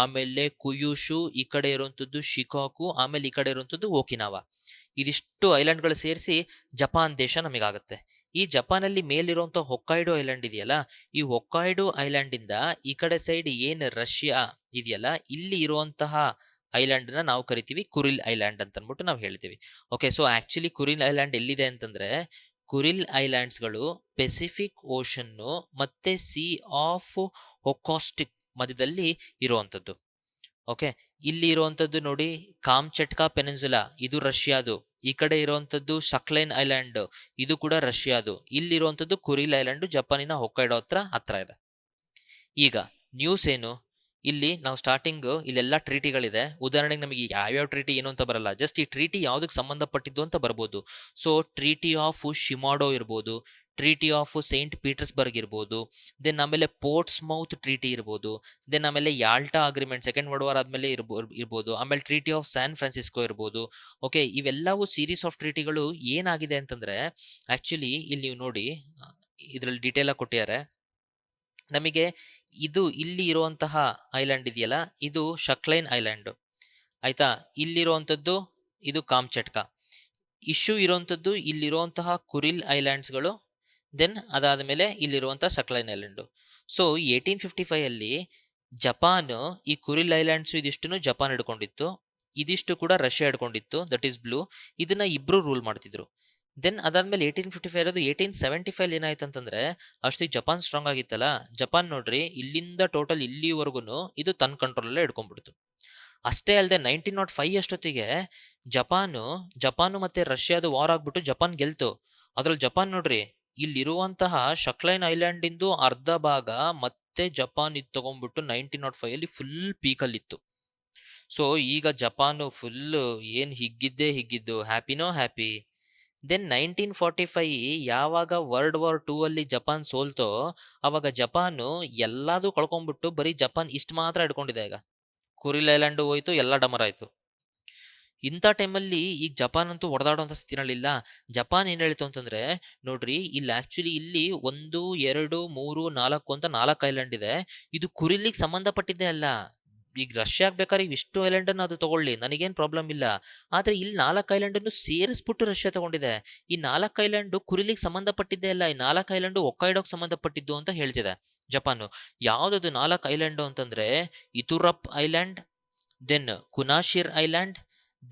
ಆಮೇಲೆ ಕುಯುಶು, ಈ ಕಡೆ ಇರುವಂತದ್ದು ಶಿಕಾಕು, ಆಮೇಲೆ ಈ ಕಡೆ ಇರುವಂತದ್ದು ಓಕಿನಾವಾ. ಇದಿಷ್ಟು ಐಲ್ಯಾಂಡ್ಗಳು ಸೇರಿಸಿ ಜಪಾನ್ ದೇಶ ನಮಗಾಗುತ್ತೆ. ಈ ಜಪಾನಲ್ಲಿ ಮೇಲಿರುವಂತ ಹೊಕ್ಕಾಯ್ಡೋ ಐಲ್ಯಾಂಡ್ ಇದೆಯಲ್ಲ, ಈ ಹೊಕ್ಕಾಯ್ಡೋ ಐಲ್ಯಾಂಡ್ ಇಂದ ಈ ಕಡೆ ಸೈಡ್ ಏನ್ ರಷ್ಯಾ ಇದೆಯಲ್ಲ, ಇಲ್ಲಿ ಇರುವಂತಹ ಐಲ್ಯಾಂಡ್ ನ ನಾವು ಕರಿತೀವಿ ಕುರಿಲ್ ಐಲ್ಯಾಂಡ್ ಅಂತ ಅಂದ್ಬಿಟ್ಟು ನಾವು ಹೇಳ್ತೀವಿ. ಓಕೆ, ಸೊ ಆಕ್ಚುಲಿ ಕುರಿಲ್ ಐಲ್ಯಾಂಡ್ ಎಲ್ಲಿದೆ ಅಂತಂದ್ರೆ ಕುರಿಲ್ ಐಲ್ಯಾಂಡ್ಸ್ ಗಳು ಪೆಸಿಫಿಕ್ ಓಷನ್ ಮತ್ತೆ ಸಿ ಆಫ್ ಹೊಕಾಸ್ಟಿಕ್ ಮಧ್ಯದಲ್ಲಿ ಇರುವಂತದ್ದು. ಓಕೆ, ಇಲ್ಲಿ ಇರುವಂತದ್ದು ನೋಡಿ ಕಾಮ್ಚಟ್ಕಾ ಪೆನಿನ್ಸುಲಾ, ಇದು ರಷ್ಯಾದು. ಈ ಕಡೆ ಇರುವಂತದ್ದು ಸಕ್ಲೈನ್ ಐಲ್ಯಾಂಡ್, ಇದು ಕೂಡ ರಷ್ಯಾದು. ಇಲ್ಲಿರುವಂತದ್ದು ಕುರಿಲ್ ಐಲ್ಯಾಂಡ್ ಜಪಾನಿನ ಹೊಕ್ಕೈಡೋ ಹತ್ರ ಇದೆ. ಈಗ ನ್ಯೂಸ್ ಏನು, ಇಲ್ಲಿ ನಾವು ಸ್ಟಾರ್ಟಿಂಗ್ ಇಲ್ಲೆಲ್ಲ ಟ್ರೀಟಿಗಳಿದೆ. ಉದಾಹರಣೆಗೆ ನಮಗೆ ಯಾವ್ಯಾವ ಟ್ರೀಟಿ ಏನು ಅಂತ ಬರಲ್ಲ, ಜಸ್ಟ್ ಈ ಟ್ರೀಟಿ ಯಾವ್ದಕ್ಕೆ ಸಂಬಂಧಪಟ್ಟಿದ್ದು ಅಂತ ಬರ್ಬೋದು. ಸೊ ಟ್ರೀಟಿ ಆಫ್ ಶಿಮಾಡೋ ಇರ್ಬೋದು, ಟ್ರೀಟಿ ಆಫ್ ಸೈಂಟ್ ಪೀಟರ್ಸ್ಬರ್ಗ್ ಇರ್ಬೋದು, ದೆನ್ ಆಮೇಲೆ ಪೋರ್ಟ್ಸ್ ಮೌತ್ ಟ್ರೀಟಿ ಇರ್ಬೋದು, ದೆನ್ ಆಮೇಲೆ ಯಾಲ್ಟಾ ಅಗ್ರಿಮೆಂಟ್ ಸೆಕೆಂಡ್ ವರ್ಲ್ಡ್ ವಾರ್ ಆದ್ಮೇಲೆ ಇರ್ಬೋದು, ಆಮೇಲೆ ಟ್ರೀಟಿ ಆಫ್ ಸ್ಯಾನ್ ಫ್ರಾನ್ಸಿಸ್ಕೋ ಇರ್ಬೋದು. ಓಕೆ, ಇವೆಲ್ಲವೂ ಸೀರೀಸ್ ಆಫ್ ಟ್ರೀಟಿಗಳು. ಏನಾಗಿದೆ ಅಂತಂದ್ರೆ ಆಕ್ಚುಲಿ ಇಲ್ಲಿ ನೀವು ನೋಡಿ, ಇದ್ರಲ್ಲಿ ಡೀಟೇಲ್ ಆಗಿ ಕೊಟ್ಟಿದ್ದಾರೆ ನಮಗೆ. ಇದು ಇಲ್ಲಿ ಇರುವಂತಹ ಐಲ್ಯಾಂಡ್ ಇದೆಯಲ್ಲ, ಇದು ಶಕ್ಲೈನ್ ಐಲ್ಯಾಂಡ್ ಆಯ್ತಾ. ಇಲ್ಲಿರುವಂತದ್ದು ಇದು ಕಾಮ್ಚಟ್ಕಾ. ಇಶ್ಯೂ ಇರುವಂತದ್ದು ಇಲ್ಲಿರುವಂತಹ ಕುರಿಲ್ ಐಲ್ಯಾಂಡ್ಸ್ಗಳು, ದೆನ್ ಅದಾದ ಮೇಲೆ ಇಲ್ಲಿರುವಂತಹ ಸಕ್ಲೈನ್ ಐಲ್ಯಾಂಡ್. ಸೊ 1855 ಅಲ್ಲಿ ಜಪಾನ್ ಈ ಕುರಿಲ್ ಐಲ್ಯಾಂಡ್ಸ್ ಇದಿಷ್ಟು ಜಪಾನ್ ಹಿಡ್ಕೊಂಡಿತ್ತು, ಇದಿಷ್ಟು ಕೂಡ ರಷ್ಯಾ ಹಿಡ್ಕೊಂಡಿತ್ತು, ದಟ್ ಈಸ್ ಬ್ಲೂ. ಇದನ್ನ ಇಬ್ರು ರೂಲ್ ಮಾಡ್ತಿದ್ರು. ದೆನ್ ಅದಾದ್ಮೇಲೆ 1855 ಇರೋದು 1875 ಏನಾಯ್ತು ಅಂತಂದ್ರೆ ಅಷ್ಟು ಜಪಾನ್ ಸ್ಟ್ರಾಂಗ್ ಆಗಿತ್ತಲ್ಲ, ಜಪಾನ್ ನೋಡ್ರಿ ಇಲ್ಲಿಂದ ಟೋಟಲ್ ಇಲ್ಲಿವರೆಗೂ ಇದು ತನ್ನ ಕಂಟ್ರೋಲಲ್ಲೇ ಹಿಡ್ಕೊಂಡ್ಬಿಡ್ತು. ಅಷ್ಟೇ ಅಲ್ಲದೆ 1905 ಅಷ್ಟೊತ್ತಿಗೆ ಜಪಾನು ಮತ್ತೆ ರಷ್ಯಾದ ವಾರ್ ಆಗ್ಬಿಟ್ಟು ಜಪಾನ್ ಗೆಲ್ತು. ಅದ್ರಲ್ಲಿ ಜಪಾನ್ ನೋಡ್ರಿ ಇಲ್ಲಿರುವಂತಹ ಶಕ್ಲೈನ್ ಐಲ್ಯಾಂಡ್ ಇಂದು ಅರ್ಧ ಭಾಗ ಮತ್ತೆ ಜಪಾನ್ ಇದು ತಗೊಂಡ್ಬಿಟ್ಟು 1905 ಅಲ್ಲಿ ಫುಲ್ ಪೀಕಲ್ಲಿತ್ತು. ಸೊ ಈಗ ಜಪಾನು ಫುಲ್ ಏನ್ ಹಿಗ್ಗಿದ್ದು ಹ್ಯಾಪಿನೋ ಹ್ಯಾಪಿ. ದೆನ್ 1945 ಯಾವಾಗ ವರ್ಲ್ಡ್ ವಾರ್ 2 ಅಲ್ಲಿ ಜಪಾನ್ ಸೋಲ್ತೋ ಅವಾಗ ಜಪಾನು ಎಲ್ಲಾದು ಕಳ್ಕೊಂಡ್ಬಿಟ್ಟು ಬರೀ ಜಪಾನ್ ಇಷ್ಟು ಮಾತ್ರ ಹಿಡ್ಕೊಂಡಿದೆ. ಈಗ ಕುರಿಲ್ ಐಲ್ಯಾಂಡ್ ಹೋಯ್ತು, ಎಲ್ಲ ಡಮರ್ ಆಯ್ತು. ಇಂಥ ಟೈಮಲ್ಲಿ ಈಗ ಜಪಾನ್ ಅಂತೂ ಹೊಡೆದಾಡುವಂಥ ಸ್ಥಿತಿನಲ್ಲಿಲ್ಲ. ಜಪಾನ್ ಏನ್ ಹೇಳ್ತು ಅಂತಂದ್ರೆ ನೋಡ್ರಿ ಇಲ್ಲಿ ಆಕ್ಚುಲಿ ಇಲ್ಲಿ 1, 2, 3, 4 ಅಂತ 4 ಐಲ್ಯಾಂಡ್ ಇದೆ. ಇದು ಕುರಿಲಿಗೆ ಸಂಬಂಧಪಟ್ಟಿದ್ದೇ ಅಲ್ಲ. ಈಗ ರಷ್ಯಾಗ್ ಬೇಕಾದ್ರೆ ಇಷ್ಟು ಐಲ್ಯಾಂಡ್ ಅನ್ನು ಅದು ತಗೊಳ್ಳಿ, ನನಗೇನ್ ಪ್ರಾಬ್ಲಮ್ ಇಲ್ಲ. ಆದ್ರೆ ಇಲ್ಲಿ 4 ಐಲ್ಯಾಂಡ್ ಅನ್ನು ಸೇರಿಸ್ಬಿಟ್ಟು ರಷ್ಯಾ ತಗೊಂಡಿದೆ. ಈ 4 ಐಲ್ಯಾಂಡ್ ಕುರಿಲಿಗೆ ಸಂಬಂಧಪಟ್ಟಿದ್ದೇ ಅಲ್ಲ, ಈ 4 ಐಲ್ಯಾಂಡ್ ಒಕ್ಕೈಡೋಕ್ ಸಂಬಂಧಪಟ್ಟಿದ್ದು ಅಂತ ಹೇಳ್ತಿದೆ ಜಪಾನ್. ಯಾವ್ದದು 4 ಐಲ್ಯಾಂಡ್ ಅಂತಂದ್ರೆ Iturup island, then Kunashir island,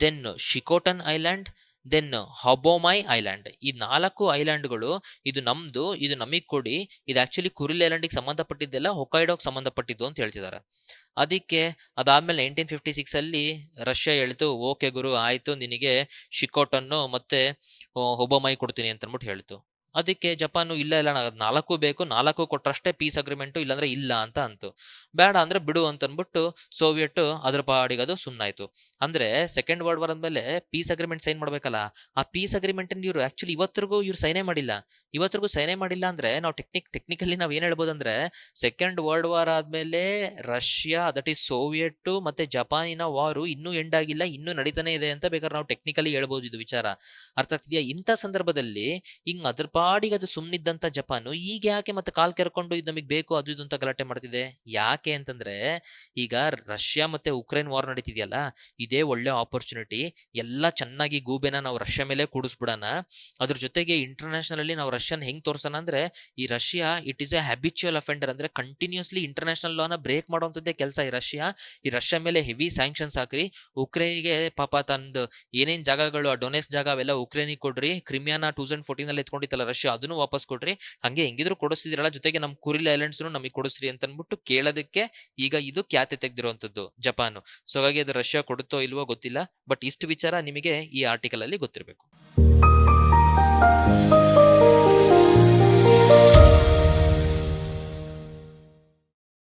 then Shikotan island, then Habomai island. ಈ 4 ಐಲ್ಯಾಂಡ್ಗಳು ಇದು ನಮ್ದು, ಇದು ನಮಗ್ ಕೊಡಿ, ಇದು ಆಕ್ಚುಲಿ ಕುರಿಲ್ ಐಲ್ಯಾಂಡಿಗೆ ಸಂಬಂಧಪಟ್ಟಿದ್ದೆಲ್ಲ ಹೊಕ್ಕೈಡೋಕ್ ಸಂಬಂಧಪಟ್ಟಿದ್ದು ಅಂತ ಹೇಳ್ತಿದ್ದಾರೆ. ಅದಕ್ಕೆ ಅದಾದ್ಮೇಲೆ 1956 ಅಲ್ಲಿ ರಷ್ಯಾ ಹೇಳ್ತು ಓಕೆ ಗುರು ಆಯ್ತು, ನಿನಗೆ ಶಿಕೋಟನ್ನು ಮತ್ತೆ ಹೊಬೋಮೈ ಕೊಡ್ತೀನಿ ಅಂತ ಅಂದ್ಬಿಟ್ಟು ಹೇಳ್ತು. ಅದಕ್ಕೆ ಜಪಾನು ಇಲ್ಲ 4 ಬೇಕು, 4 ಕೊಟ್ರಷ್ಟೇ ಪೀಸ್ ಅಗ್ರಿಮೆಂಟ್, ಇಲ್ಲಾಂದ್ರೆ ಇಲ್ಲ ಅಂತ ಅಂತು. ಬೇಡ ಅಂದ್ರೆ ಬಿಡು ಅಂತ ಅನ್ಬಿಟ್ಟು ಸೋವಿಯಟ್ ಅದ್ರ ಪಾಡಿಗೆ ಅದು ಸುಮ್ಮನಾಯ್ತು. ಅಂದ್ರೆ ಸೆಕೆಂಡ್ ವರ್ಲ್ಡ್ ವಾರ್ ಅಂದ್ಮೇಲೆ ಪೀಸ್ ಅಗ್ರಿಮೆಂಟ್ ಸೈನ್ ಮಾಡ್ಬೇಕಲ್ಲ, ಆ ಪೀಸ್ ಅಗ್ರಿಮೆಂಟ್ ಇವ್ರು ಆಕ್ಚುಲಿ ಇವತ್ತಿಗೂ ಸೈನೇ ಮಾಡಿಲ್ಲ. ಅಂದ್ರೆ ನಾವು ಟೆಕ್ನಿಕಲಿ ನಾವ್ ಏನ್ ಹೇಳ್ಬೋದು ಅಂದ್ರೆ ಸೆಕೆಂಡ್ ವರ್ಲ್ಡ್ ವಾರ್ ಆದ್ಮೇಲೆ ರಷ್ಯಾ ದಟ್ ಈಸ್ ಸೋವಿಯಟ್ ಮತ್ತೆ ಜಪಾನಿನ ವಾರು ಇನ್ನೂ ಎಂಡ್ ಆಗಿಲ್ಲ, ಇನ್ನೂ ನಡೀತಾನೆ ಇದೆ ಅಂತ ಬೇಕಾದ್ರೆ ನಾವು ಟೆಕ್ನಿಕಲಿ ಹೇಳ್ಬೋದು. ಇದು ವಿಚಾರ ಅರ್ಥ ಆಗ್ತಿದ್ಯಾ? ಇಂಥ ಸಂದರ್ಭದಲ್ಲಿ ಹಿಂಗ್ ಅದ್ರ ಪಾಡಿಗೆ ಅದು ಸುಮ್ಮನಿದ್ದಂತ ಜಪಾನು ಈಗ ಯಾಕೆ ಮತ್ತೆ ಕಾಲ್ ಕೆರ್ಕೊಂಡು ಇದು ನಮಗ್ ಬೇಕು ಅದು ಇದು ಅಂತ ಗಲಾಟೆ ಮಾಡ್ತಿದೆ? ಯಾಕೆ ಅಂತಂದ್ರೆ ಈಗ ರಷ್ಯಾ ಮತ್ತೆ ಉಕ್ರೇನ್ ವಾರ್ ನಡೀತಿದ್ಯಲ್ಲ, ಇದೇ ಒಳ್ಳೆ ಆಪರ್ಚುನಿಟಿ. ಎಲ್ಲ ಚೆನ್ನಾಗಿ ಗೂಬೆನ ನಾವು ರಷ್ಯಾ ಮೇಲೆ ಕೂಡಿಸ್ಬಿಡೋಣ. ಅದ್ರ ಜೊತೆಗೆ ಇಂಟರ್ನ್ಯಾಷನಲ್ ಅಲ್ಲಿ ನಾವು ರಷ್ಯಾನ್ ಹೆಂಗ್ ತೋರ್ಸೋಣ ಅಂದ್ರೆ ಈ Russia it is A habitual offender, ಅಂದ್ರೆ ಕಂಟಿನ್ಯೂಸ್ಲಿ ಇಂಟರ್ನ್ಯಾಷನಲ್ ಲಾನ ಬ್ರೇಕ್ ಮಾಡುವಂತದ್ದೇ ಕೆಲಸ ಈ ರಷ್ಯಾ ಮೇಲೆ ಹೆವಿ ಸ್ಯಾಂಕ್ಷನ್ಸ್ ಹಾಕ್ರಿ. ಉಕ್ರೇನ್ಗೆ ಪಾಪ ತಂದು ಏನೇನ್ ಜಾಗಗಳು ಡೊನೆಸ್ ಜಾಗ ಅವೆಲ್ಲ ಉಕ್ರೇನಿಗೆ ಕೊಡ್ರಿ, ಕ್ರಿಮಿಯಾನ 2014 ಅಲ್ಲಿ ಎತ್ಕೊಂಡಿತ್ತಲ್ಲ ರಷ್ಯಾ, ಅದನ್ನು ವಾಪಸ್ ಕೊಡ್ರಿ, ಹಂಗೆ ಹೆಂಗಿದ್ರು ಕೊಡಿಸ್ತಿದಿರಲ್ಲ, ಜೊತೆಗೆ ನಮ್ ಕುರಿಲ್ ಐಲ್ಯಾಂಡ್ಸ್ ನಮಗೆ ಕೊಡಿಸ್ರಿ ಅಂತ ಅನ್ಬಿಟ್ಟು ಕೇಳೋದಕ್ಕೆ ಈಗ ಇದು ಖ್ಯಾತೆ ತೆಗೆದಿರುವಂತದ್ದು ಜಪಾನ್. ಸೊ ಹಾಗಾಗಿ ಅದು ರಷ್ಯಾ ಕೊಡುತ್ತೋ ಇಲ್ವೋ ಗೊತ್ತಿಲ್ಲ, ಬಟ್ ಇಷ್ಟು ವಿಚಾರ ನಿಮಗೆ ಈ ಆರ್ಟಿಕಲ್ ಅಲ್ಲಿ ಗೊತ್ತಿರಬೇಕು.